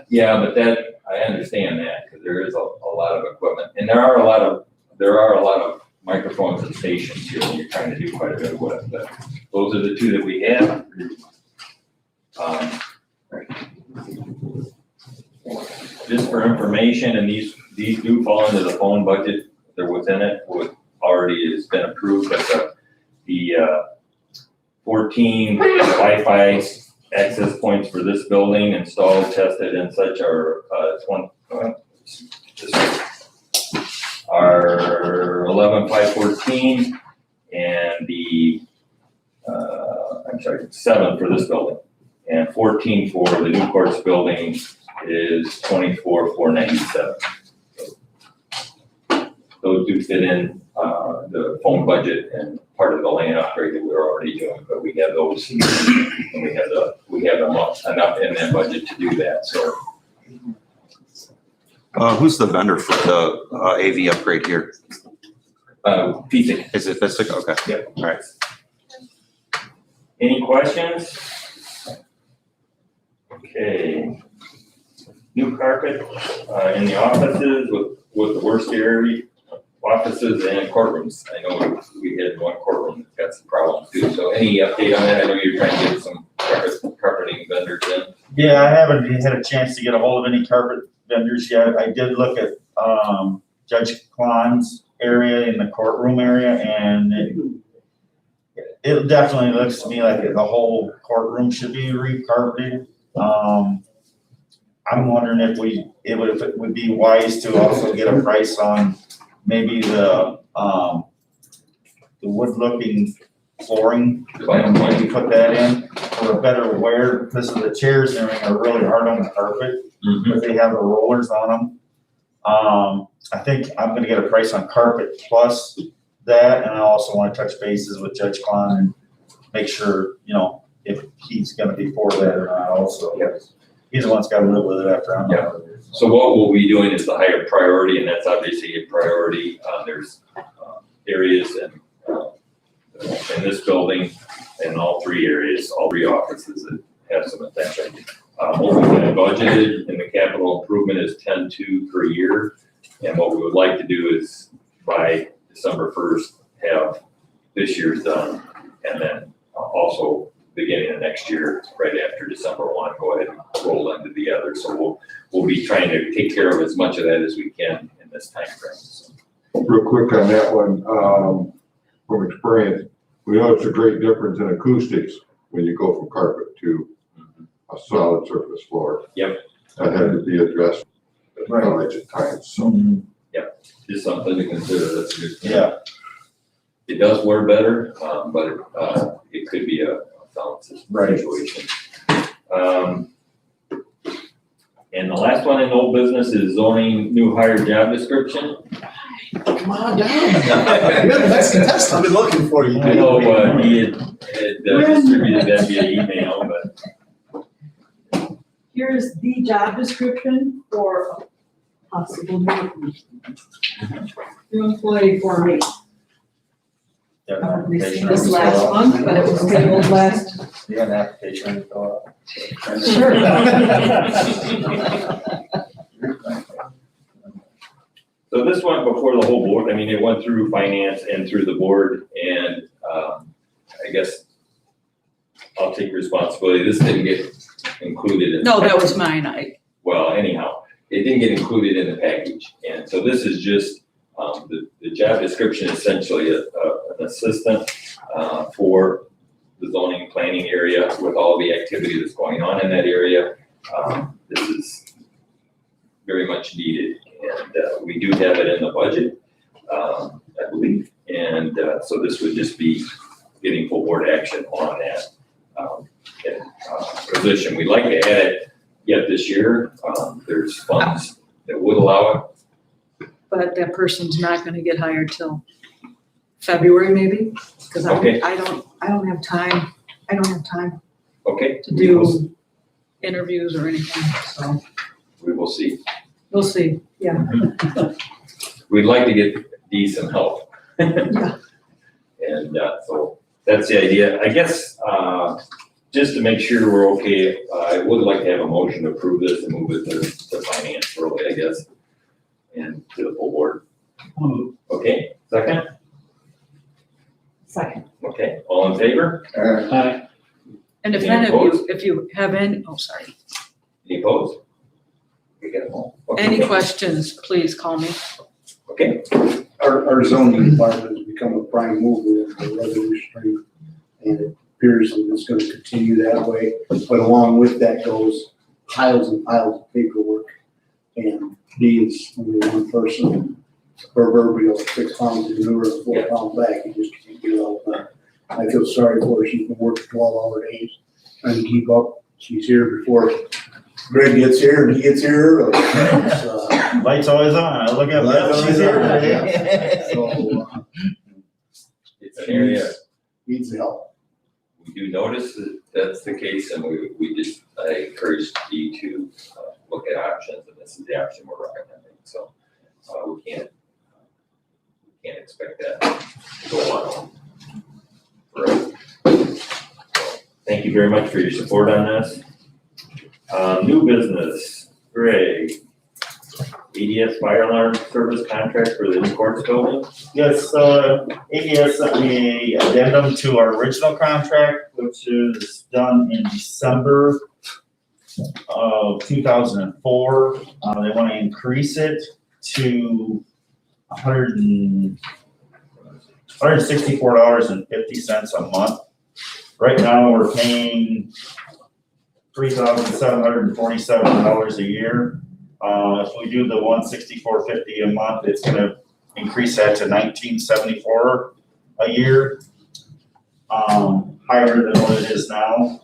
yeah, but that I understand that because there is a lot of equipment, and there are a lot of microphones and stations here that you're trying to do quite a bit with. But those are the 2 that we have. Just for information, and these do fall into the phone budget. They're within it. What already has been approved, but the 14 Wi-Fi access points for this building installed, tested, and such are are 11,514, and the 7 for this building, and 14 for the new courts building is 24,497. Those do fit in the phone budget and part of the land upgrade that we're already doing, but we have those, and we have enough in that budget to do that. So. Who's the vendor for the AV upgrade here? PSIC. Is it PSIC? Okay. Yep. All right. Any questions? Okay. New carpet in the offices with the worst area offices and courtrooms. I know we had one courtroom that's got some problems too. So any update on that? I know you're trying to get some carpeting vendors in. Yeah, I haven't had a chance to get a hold of any carpet vendors yet. I did look at Judge Klon's area in the courtroom area, and it definitely looks to me like the whole courtroom should be recarpeted. I'm wondering if it would be wise to also get a price on maybe the wood looking flooring, and maybe put that in. for a better wear, because of the chairs and everything are really hard on the carpet, but they have the rollers on them. I think I'm gonna get a price on carpet plus that, and I also wanna touch bases with Judge Klein and make sure, you know, if he's gonna be for that or not also. Yes. He's the one that's gotta live with it after I'm out of there. So what we'll be doing is the higher priority, and that's obviously a priority. There's areas in this building, in all three areas, all three offices that have some attention. What we have budgeted in the capital improvement is 10.2 per year. And what we would like to do is by December 1st, have this year's done. And then also beginning of next year, right after December 1, go ahead and roll into the other. So we'll be trying to take care of as much of that as we can in this time frame. So. Real quick on that one, from experience, we know it's a great difference in acoustics when you go from carpet to a solid surface floor. Yep. That had to be addressed at college at times, so. Just something to consider. That's a good thing. Yeah. It does wear better, but it could be a sound situation. And the last one in old business is zoning new hire job description. Come on down. You're the next contestant. I've been looking for you. I know he had distributed that via email, but Here's the job description for a possible new employee for me. We've seen this last month, but it was tabled last. You got an application to fill out? So this went before the whole board. I mean, it went through finance and through the board, and I guess I'll take responsibility. This didn't get included in. No, that was mine. Well, anyhow, it didn't get included in the package. And so this is just, the job description is essentially an assistant for the zoning and planning area with all the activity that's going on in that area. This is very much needed, and we do have it in the budget, I believe. And so this would just be getting full board action on that position. We'd like to add it yet this year. There's funds that would allow it. But that person's not gonna get hired till February maybe, because Okay. I don't have time. I don't have time Okay. to do interviews or anything, so We will see. we'll see, yeah. We'd like to get Dee some help. Yeah. And so that's the idea. I guess, just to make sure we're okay, I would like to have a motion to approve this and move it to finance early, I guess, and to the full board. Okay, second? Second. Okay, all in favor? And if Any any of opposed? you, if you have any, oh, sorry, Any opposed? We got them all. Okay. any questions, please call me. Okay, Our zoning department has become a prime mover in the revenue stream, and it appears that it's gonna continue that way. But along with that goes piles and piles of paperwork. And Dee is only one person, proverbial 6 pounds of manure in a 4-pound bag, you just can't get it all done. I feel sorry for her, she's been working 12-hour days, trying to keep up. She's here before Greg gets here, and he gets here early. It's, Light's always on. I look at Light's that, she's always on, here. So, it's an area needs help. we do notice that that's the case, and I encourage Dee to look at options, and this is the option we're recommending. So we can't expect that to go on forever. So, thank you very much for your support on this. New business, Greg, ADS fire alarm service contract for the new courts building. Yes, ADS sent me a addendum to our original contract, which is done in December of 2004. They want to increase it to $164.50 a month. Right now, we're paying $3,747 a year. If we do the $164.50 a month, it's gonna increase that to $1,974 a year. Higher than what it is now.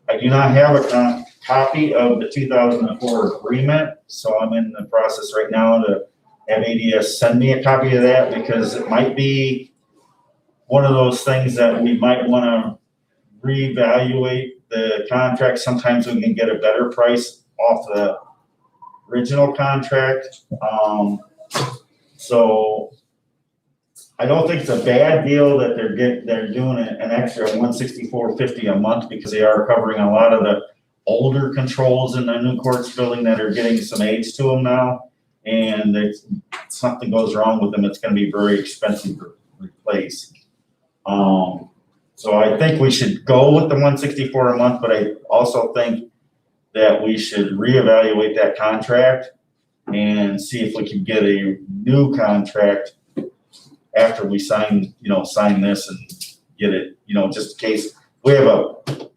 I do not have a copy of the 2004 agreement, so I'm in the process right now to have ADS send me a copy of that, because it might be one of those things that we might want to reevaluate the contract. Sometimes we can get a better price off the original contract. So I don't think it's a bad deal that they're doing an extra $164.50 a month, because they are covering a lot of the older controls in the new courts building that are getting some age to them now. And if something goes wrong with them, it's gonna be very expensive to replace. So I think we should go with the $164 a month, but I also think that we should reevaluate that contract and see if we can get a new contract after we sign this and get it, just in case we have a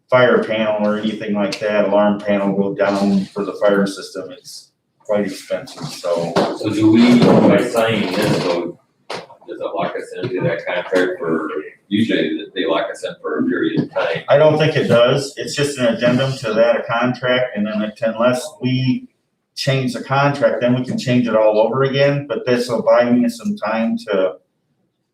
fire panel or anything like that, alarm panel go down for the fire system, it's quite expensive, so. So do we, by signing this, though, does it lock us into that contract for, usually they lock us in for a period of time? I don't think it does. It's just an addendum to that contract, and then unless we change the contract, then we can change it all over again. But this will buy me some time to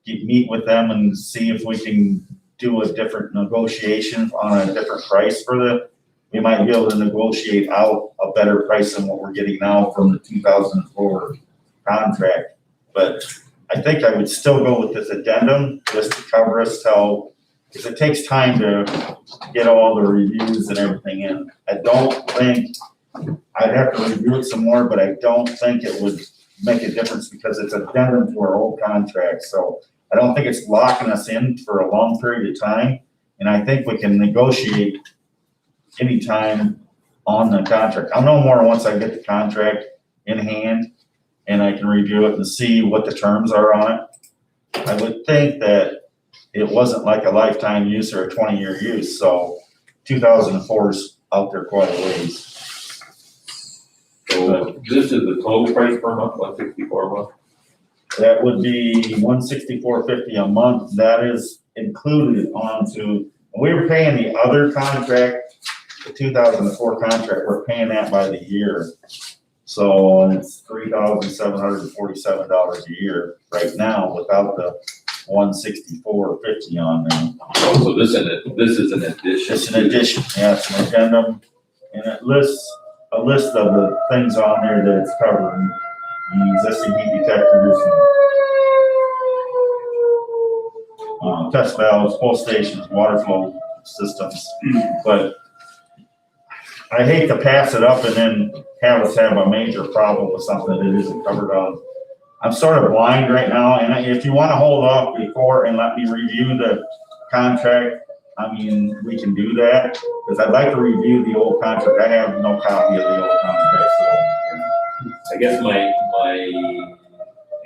meet with them and see if we can do a different negotiation on a different price we might be able to negotiate out a better price than what we're getting now from the 2004 contract. But I think I would still go with this addendum just to cover us because it takes time to get all the reviews and everything in. I don't think, I'd have to review it some more, but I don't think it would make a difference because it's addendum to our old contract. So I don't think it's locking us in for a long period of time. And I think we can negotiate anytime on the contract. I'll know more once I get the contract in hand and I can review it and see what the terms are on it. I would think that it wasn't like a lifetime use or a 20-year use, so 2004 is out there quite a ways. So this is the total price per month, $164 a month? That would be $164.50 a month. That is included onto, we were paying the other contract, the 2004 contract, we're paying that by the year. So it's $3,747 a year right now without the $164.50 on there. Oh, so this is an addition? It's an addition, yeah, it's an addendum, and it lists a list of the things on there that it's covering, the existing heat detectors, and, test valves, pull stations, water flow systems, but I hate to pass it up and then have us have a major problem with something that isn't covered on. I'm sort of blind right now, and if you want to hold off before and let me review the contract, I mean, we can do that, because I'd like to review the old contract. I have no copy of the old contract, so. I guess my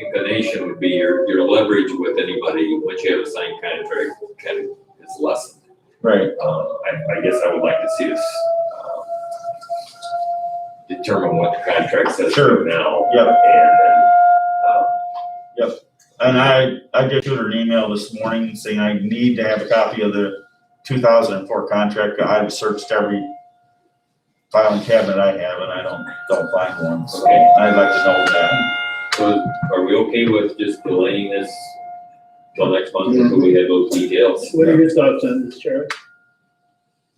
inclination would be your leverage with anybody, once you have a signed contract, kind of is lessened. Right. I guess I would like to see us determine what the contract says Sure. now. Yep. And then, And I did shoot her an email this morning saying I need to have a copy of the 2004 contract. I've searched every filing cabinet I have and I don't find one, so Okay. I'd like to know that. So are we okay with just delaying this till next month until we have those details? What are your thoughts on this, Charlie?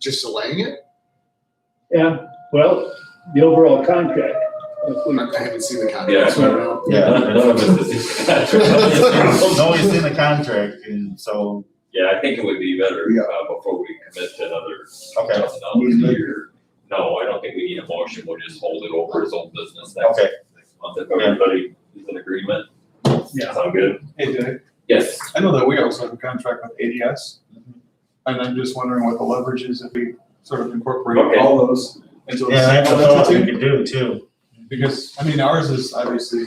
Just delaying it? Yeah, well, the overall contract. I haven't seen the contract. Yeah. So I don't know. Yeah. None of us is. Nobody's in the contract, and so, Yeah, I think it would be better, Yeah. before we commit to another okay, $1,000 a year. No, I don't think we need a motion, we'll just hold it over as old business next okay. month, if everybody is in agreement. Yeah. Sound good? Hey, Dave, Yes. I know that we also have a contract with ADS, and I'm just wondering what the leverage is if we sort of incorporate Okay. all those into a Yeah, that's a single thought we entity. could do too. Because, I mean, ours is obviously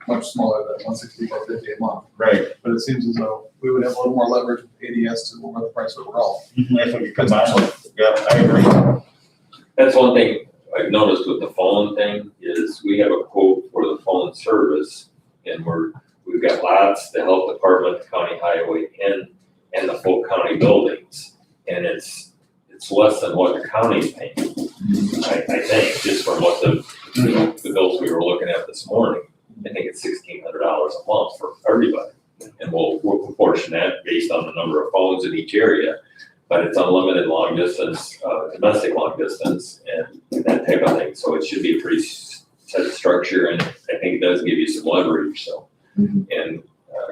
much smaller than $164.50 a month, Right. but it seems as though we would have a little more leverage with ADS to lower the price overall. If we could combine with, yeah, I agree. That's one thing I've noticed with the phone thing, is we have a quote for the phone service, and we've got lots, the health department, the county highway, and the full county buildings, and it's less than what the county this morning. I think it's $1,600 a month for everybody. And we'll proportion that based on the number of phones in each area. But it's unlimited long distance, domestic long distance and that type of thing. So it should be a pretty set structure, and I think it does give you some leverage, so. And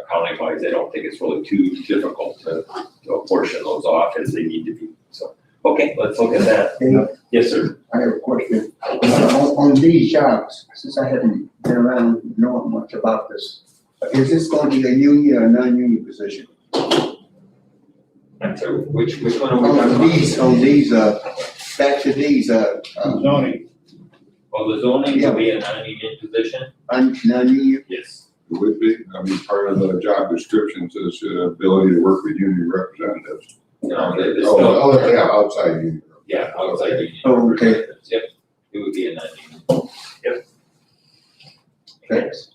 accounting wise, I don't think it's really too difficult to apportion those off as they need to be, so. Okay, let's look at that. Yes, sir. I have a question. On these jobs, since I haven't been around knowing much about this, is this going to be a union or non-union position? And so which one are we talking about? On these, back to these, zoning, Well, the zoning will be a non-union position? non-union? Yes. It would be, I mean, part of the job description says ability to work with union representatives. No, there's Oh, no, oh, yeah, outside union. yeah, outside union. Oh, okay. representatives. Yep, it would be a non-union. Yep. Thanks.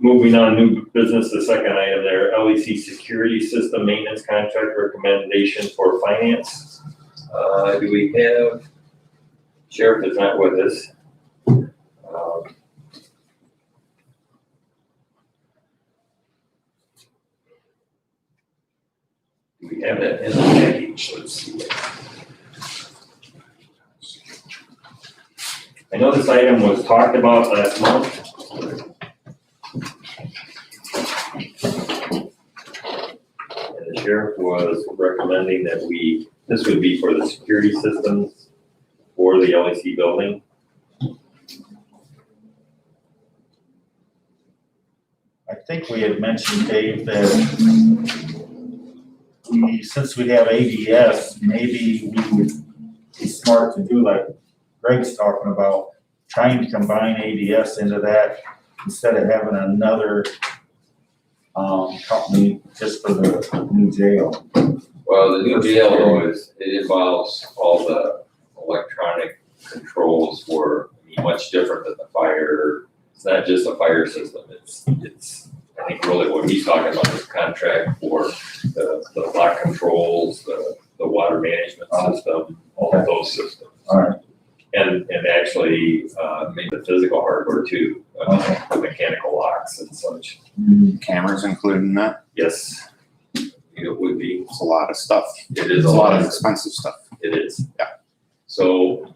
Moving on, new business, the second item there, LEC security system maintenance contract recommendation for finance. Do we have, Sheriff is not with us. Do we have that in the package? Let's see. I know this item was talked about last month. And the sheriff was recommending that this would be for the security systems for the LEC building. I think we had mentioned, Dave, that since we have ADS, maybe we would be smart to do like Greg's talking about, trying to combine ADS into that instead of having another company just for the new jail. Well, the new jail though it involves all the electronic controls for, much different than the fire. It's not just a fire system, it's I think really what he's talking about is contract for the lock controls, the water management system, all of those systems. All right. And actually, maybe the physical hardware too, the mechanical locks and such. Cameras included in that. Yes, it would be. It's a lot of stuff. It is It's a lot of expensive stuff. It is. Yeah. So,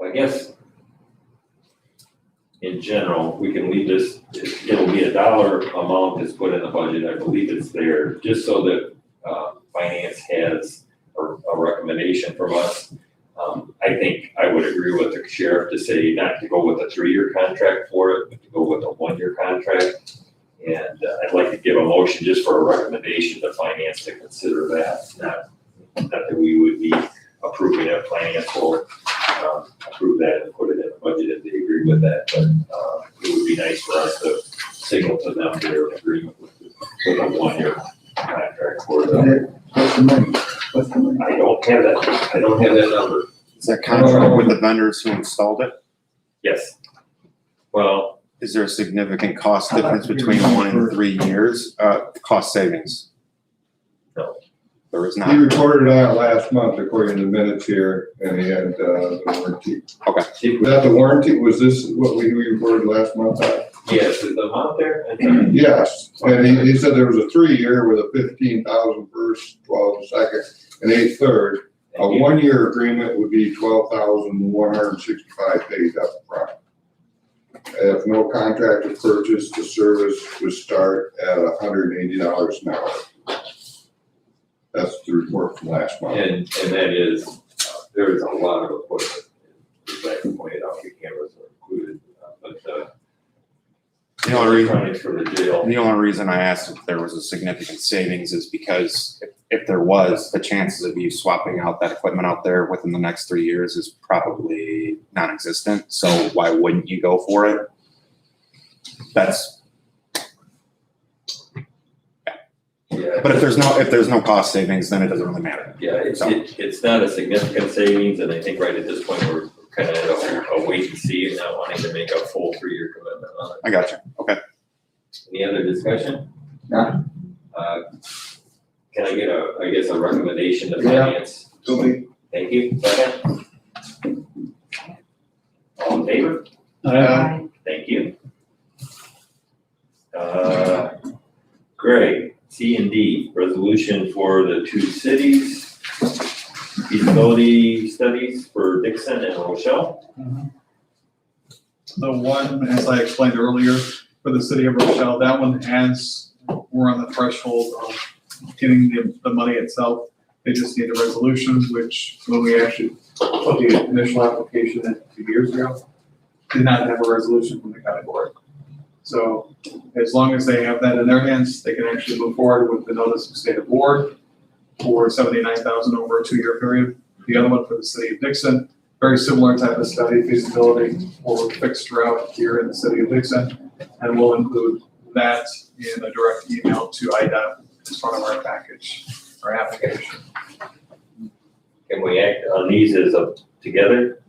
I guess in general, we can leave this, it'll be a dollar amount that's put in the budget, I believe it's there, just so that, finance has a recommendation from us. I think I would agree with the sheriff to say not to go with a 3-year contract for it, but to go with a 1-year contract. And I'd like to give a motion just for a recommendation to finance to consider that, not that we would be approving it, finance will approve that and put it in the budget if they agree with that, but it would be nice for us to signal to them their agreement with a 1-year contract for the. What's the money? What's the money? I don't have that number. Is that contract with the vendors who installed it? Yes. Well, Is there a significant cost difference between 1 and 3 years, cost savings? No. There is He not. reported on it last month according to the minutes here, and he had, the warranty. Okay. Was that the warranty, was this what we reported last month on? yes, is the amount there? Yes, and he said there was a 3-year with a 15,000 first, 12 second, and 8 third. A 1-year agreement would be 12,165 paid up front. If no contract is purchased, the service would start at $180 an hour. That's the report from last month. And that is, there is a lot of equipment, as I pointed out, the cameras are included, but The only reason, electronics for the jail. the only reason I asked if there was a significant savings is because if there was, the chances of you swapping out that equipment out there within the next 3 years is probably non-existent. So why wouldn't you go for it? That's, Yeah. but if there's no cost savings, then it doesn't really matter. Yeah, it's not a significant savings, and I think right at this point, we're kind of at a a wait and see and not wanting to make a full 3-year commitment on it. I got you. Okay. Any other discussion? No. Can I get a recommendation to Yeah. finance? So we, Thank you. Second? All in favor? Aye. Thank you. Greg, C and D, resolution for the 2 cities, feasibility studies for Dixon and Rochelle. The one, as I explained earlier, for the city of Rochelle, that one we're on the threshold of getting the money itself. They just need a resolution, which when we actually put the initial application in 2 years ago, did not have a resolution from the county board. So as long as they have that in their hands, they can actually move forward with the notice of state of board for $79,000 over a 2-year period. The other one for the city of Dixon, very similar type of study, feasibility for fixed route here in the city of Dixon. And we'll include that in a direct email to IDOT as part of our package, our application. Can we act on these as together?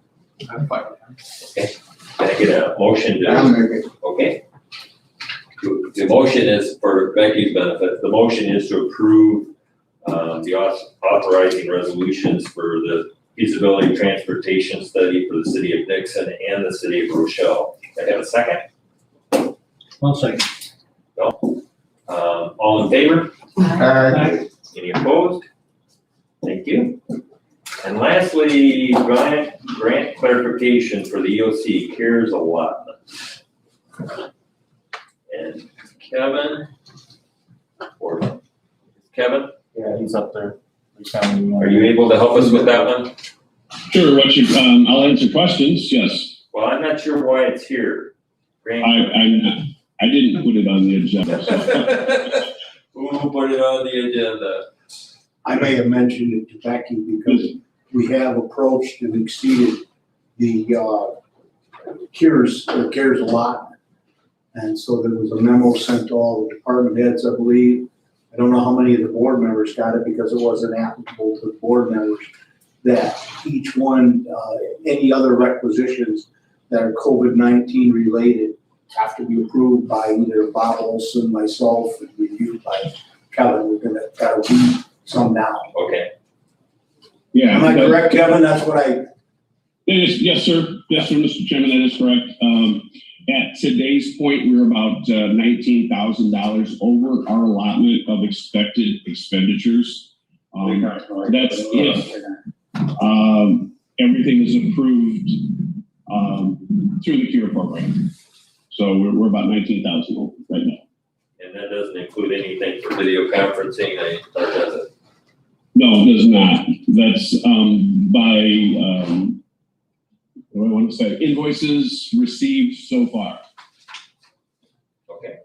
I'm fine with that. Okay. Can I get a motion I'll to, make it. okay? The motion is for Becky's benefit. The motion is to approve the authorizing resolutions for the feasibility transportation study for the city of Dixon and the city of Rochelle. Can I have a second? One second. No? All in favor? Any opposed? Thank you. And lastly, grant clarification for the EOC CARES allotment. And Kevin, or Kevin, Yeah, he's up there. are you able to help us with that one? Sure, I'll answer questions, yes. Well, I'm not sure why it's here. I didn't put it on the agenda, so. Who put it on the agenda? I may have mentioned it to Becky because we have approached and exceeded the CARES allotment. And so there was a memo sent to all the department heads, I believe. I don't know how many of the board members got it because it wasn't applicable to the board members. That each one, any other requisitions that are COVID-19 related have to be approved by either Bob Olson, myself, and reviewed by Kevin. We're gotta read some now. Okay. Yeah. Am I correct, Kevin? That's what I. Yes, sir. Yes, sir, Mr. Chairman, that is correct. At today's point, we're about $19,000 over our allotment of expected expenditures. That's if everything is approved through the CARE program. So we're about 19,000 over right now. And that doesn't include anything for video conferencing, or does it? No, it does not. That's by what do I want to say? Invoices received so far. Okay.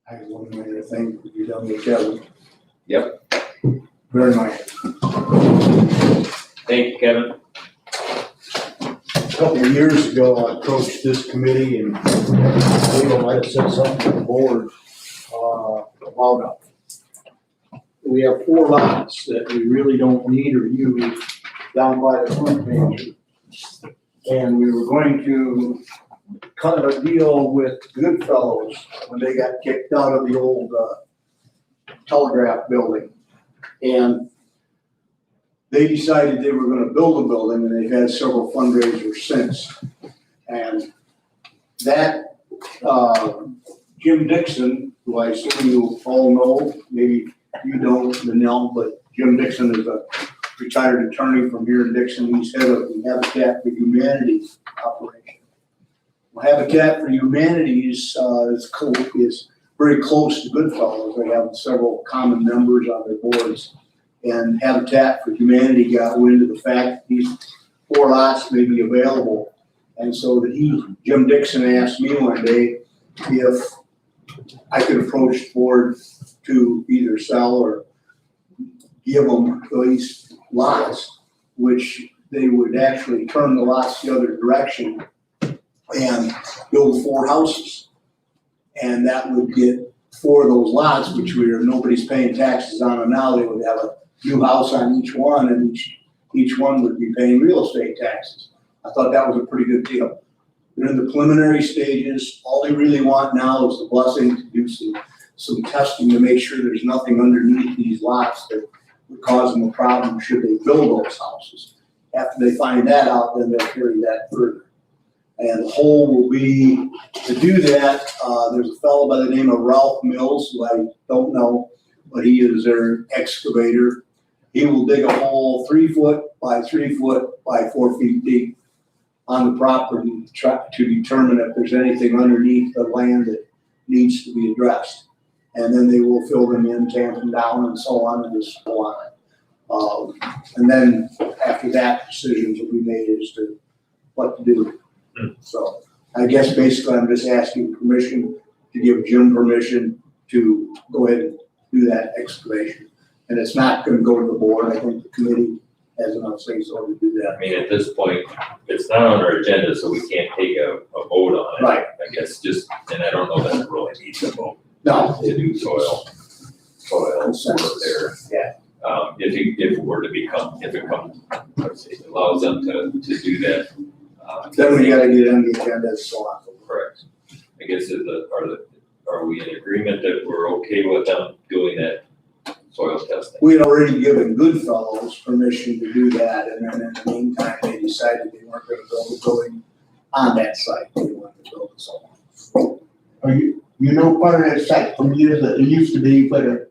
I have one minor thing. You done with Kevin? Yep. Very much. Thank you, Kevin. A couple of years ago, I approached this committee and Leo might have said something to the board about we have 4 lots that we really don't need or use down by the front page. And we were going to cut a deal with Goodfellows when they got kicked out of the old telegraph building. And they decided they were gonna build a building, and they've had several fundraisers since. And that, Jim Dixon, who I assume you all know, maybe you don't, Manel, but Jim Dixon is a retired attorney from here in Dixon. He's head of the Habitat for Humanity operation. Well, Habitat for Humanity is very close to Goodfellows. They have several common members on their boards. And Habitat for Humanity got wind of the fact that these 4 lots may be available. And so Jim Dixon asked me one day if I could approach the board to either sell or give them these lots, which they would actually turn the lots the other direction and build 4 houses. And that would get 4 of those lots, which nobody's paying taxes on them now. They would have a new house on each one, and each one would be paying real estate taxes. I thought that was a pretty good deal. They're in the preliminary stages. All they really want now is the blessing to do some testing to make sure there's nothing underneath these lots that would cause them a problem should they build those houses. After they find that out, then they'll carry that further. And the hole will be, to do that, there's a fellow by the name of Ralph Mills, who I don't know, but he is their excavator. He will dig a hole 3 foot by 3 foot by 4 feet deep on the property to try to determine if there's anything underneath the land that needs to be addressed. And then they will fill them in, tamp them down, and so on, and just go on. And then after that, decisions will be made as to what to do. So I guess basically I'm just asking permission to give Jim permission to go ahead and do that excavation. And it's not gonna go to the board. I think the committee has enough say so to do that. I mean, at this point, it's not on our agenda, so we can't take a vote on it. Right. I guess just, and I don't know that it really needs a vote No, to do soil work there. Yeah. If it were to become, if it comes, let's say, allows them to do that. then we gotta get on the agenda and so on. Correct. I guess are we in agreement that we're okay with them doing that soil testing? We had already given Goodfellows permission to do that, and then in the meantime, they decided they weren't gonna build a building on that site. They wanted to build a solar. Are you know, part of that site from years that it used to be where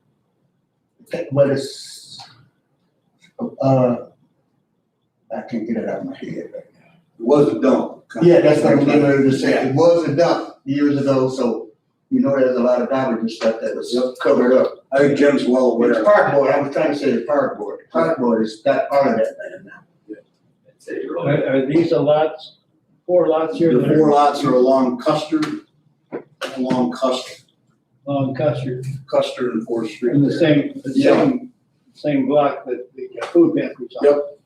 I can't get it out of my head right now. It was a dump. Yeah, that's what I'm getting ready to say. It was a dump years ago, so you know there's a lot of garbage and stuff that was covered up. I think Jim's well aware. It's cardboard, I was trying to say the cardboard. Cardboard is that part of that land now. I'd say you're right. Are these the lots, 4 lots here? The 4 lots are along Custer and and 4th Street. In the there. same block that the food pantry's on? Yep.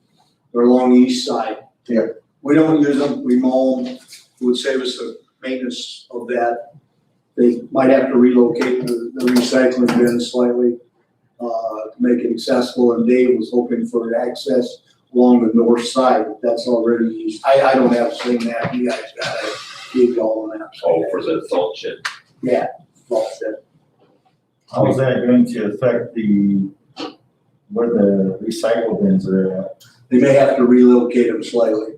They're along the east side. Yeah. We don't use them, we mow them. It would save us the maintenance of that. They might have to relocate the recycling bin slightly, to make it accessible, and Dave was hoping for access along the north side, but that's already used. I don't have to say that, you guys got it, gave you all the maps. Oh, for the salt shed. Yeah, well said. How is that going to affect where the recycle bins are at? They may have to relocate them slightly.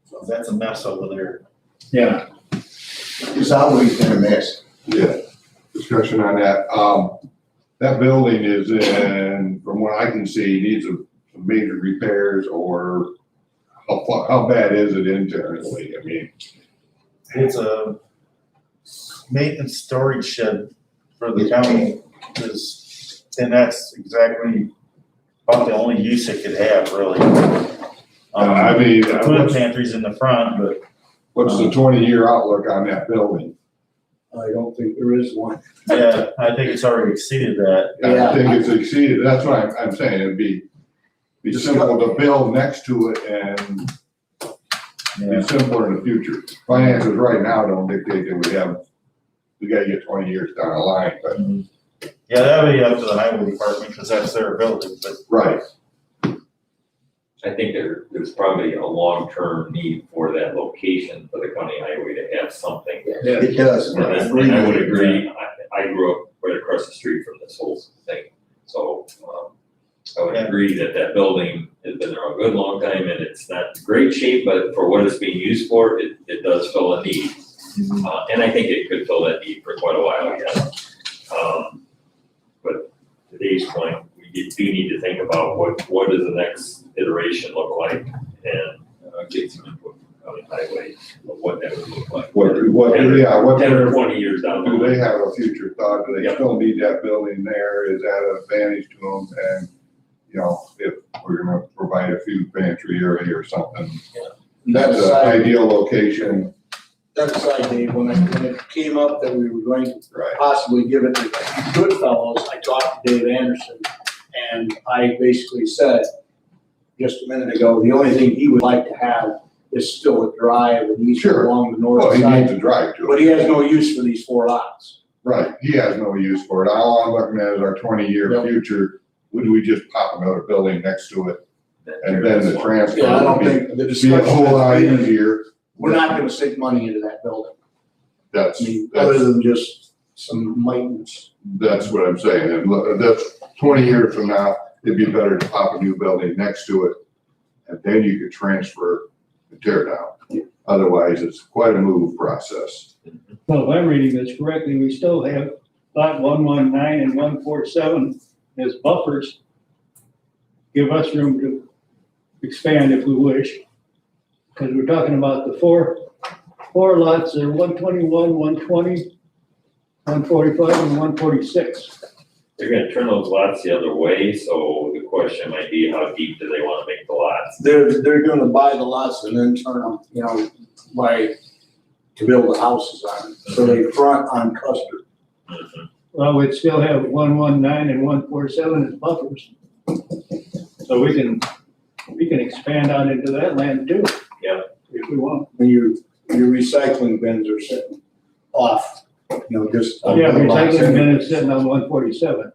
So that's a mess over there. Yeah. It's always been a mess. Yeah, discussion on that. That building is in, from what I can see, needs some major repairs, or how bad is it internally? I mean, It's a maintenance storage shed for the county, and that's exactly about the only use it could have, really. I mean, The food pantry's in the front, but what's the 20-year outlook on that building? I don't think there is one. yeah, I think it's already exceeded that. I think it's exceeded, that's what I'm saying, it'd be simple to build next to it and be simpler in the future. Finances right now don't dictate that we gotta get 20 years down the line, but. Yeah, that would be up to the highway department, because that's their building, but Right. I think there's probably a long-term need for that location for the county highway to have something. It does. And I would agree, I grew up right across the street from this whole thing, so, I would agree that building has been there a good long time, and it's not in great shape, but for what it's being used for, it does fill a need. And I think it could fill that need for quite a while, yes. But to Dave's point, we do need to think about what does the next iteration look like, and get some input from county highway of what that would look like. What 10 or 20 years down the do road. they have a future thought? Do they still need that building there? Is that an advantage to them? And, you know, if we're gonna provide a food pantry area or something, that's an ideal location. That aside, Dave, when it came up that we were going to Right. possibly give it to Goodfellows, I talked to Dave Anderson, and I basically said just a minute ago, the only thing he would like to have is still a drive and east Sure. along the Well, north he needs side. to drive to it. But he has no use for these 4 lots. Right, he has no use for it. All I'm looking at is our 20-year Yep. future. Would we just pop another building next to it? and then the transfer Yeah, I don't would be, think the be a discussion whole lot has been, easier. we're not gonna sink money into that building. That's, I mean, other that's, than just some maintenance. that's what I'm saying, and look, that's 20 years from now, it'd be better to pop a new building next to it, and then you could transfer and tear down. Otherwise, it's quite a move process. Well, if I'm reading this correctly, we still have lot 119 and 147 as buffers. Give us room to expand if we wish. Because we're talking about the four lots, they're 121, 120, 145, and 146. They're gonna turn those lots the other way, so the question might be, how deep do they wanna make the lots? They're gonna buy the lots and then turn them, to build the houses on them. So they front on Custer. Well, we'd still have 119 and 147 as buffers. So we can expand out into that land too. Yeah. If we want. When your recycling bins are sitting off, just. Yeah, recycling bin is sitting on 147.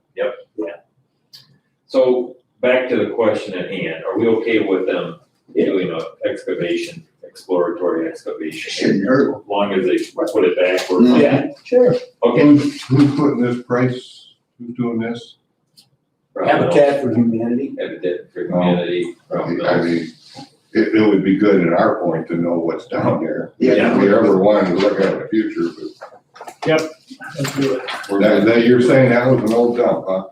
So, back to the question at hand, are we okay with them doing a excavation, exploratory excavation? Shouldn't hurt. As long as they put it back where. Yeah, sure. Okay. Who's putting this price, who's doing this? Habitat for Humanity. Habitat for Humanity. I mean, it would be good in our point to know what's down there. Yeah. If we ever wanted to look at the future, Let's do it. but that you're saying that was an old dump, huh?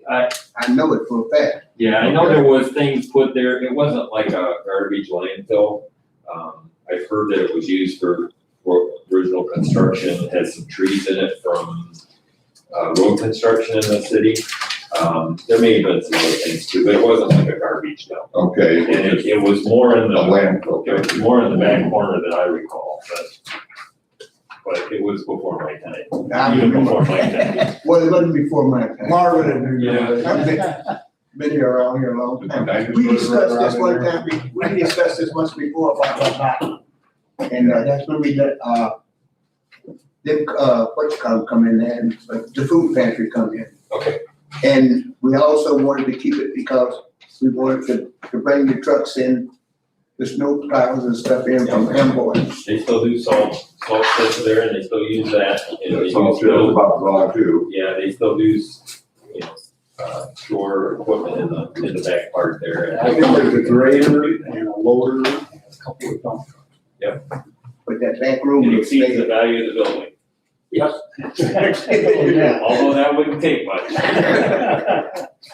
I know it for a fact. Yeah, I know there was things put there, it wasn't like a garbage landfill. I've heard that it was used for original construction, it has some trees in it from, road construction in the city. There may have been some other things too, but it wasn't like a garbage dump. Okay, And it was it was more in a the, landfill. it was more in the back corner than I recall, but it was before my time, I even remember. before my time. Well, it wasn't before my time. Marvin and. Yeah. Been here around here a long time. We discussed this one time, we discussed this once before about that. And, that's when we let, come in there, and the food pantry come in. Okay. And we also wanted to keep it because we wanted to bring the trucks in, the snow plows and stuff in from Amboy. They still do salt shed there and they still use that. And they It's all still- still about gone too. Yeah, they still do, store equipment in the back part there. I think there's a grader and a loader, and a couple of dump trucks. But that back room It looks exceeds the big. value of the building, Yes. Yeah. although that wouldn't take much.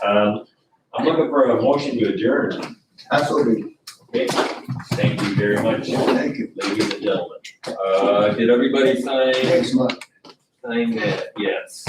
I'm looking for a motion to adjourn. Absolutely. Okay, thank you very much, Thank you. ladies and gentlemen. Did everybody sign Next month. that? Yes.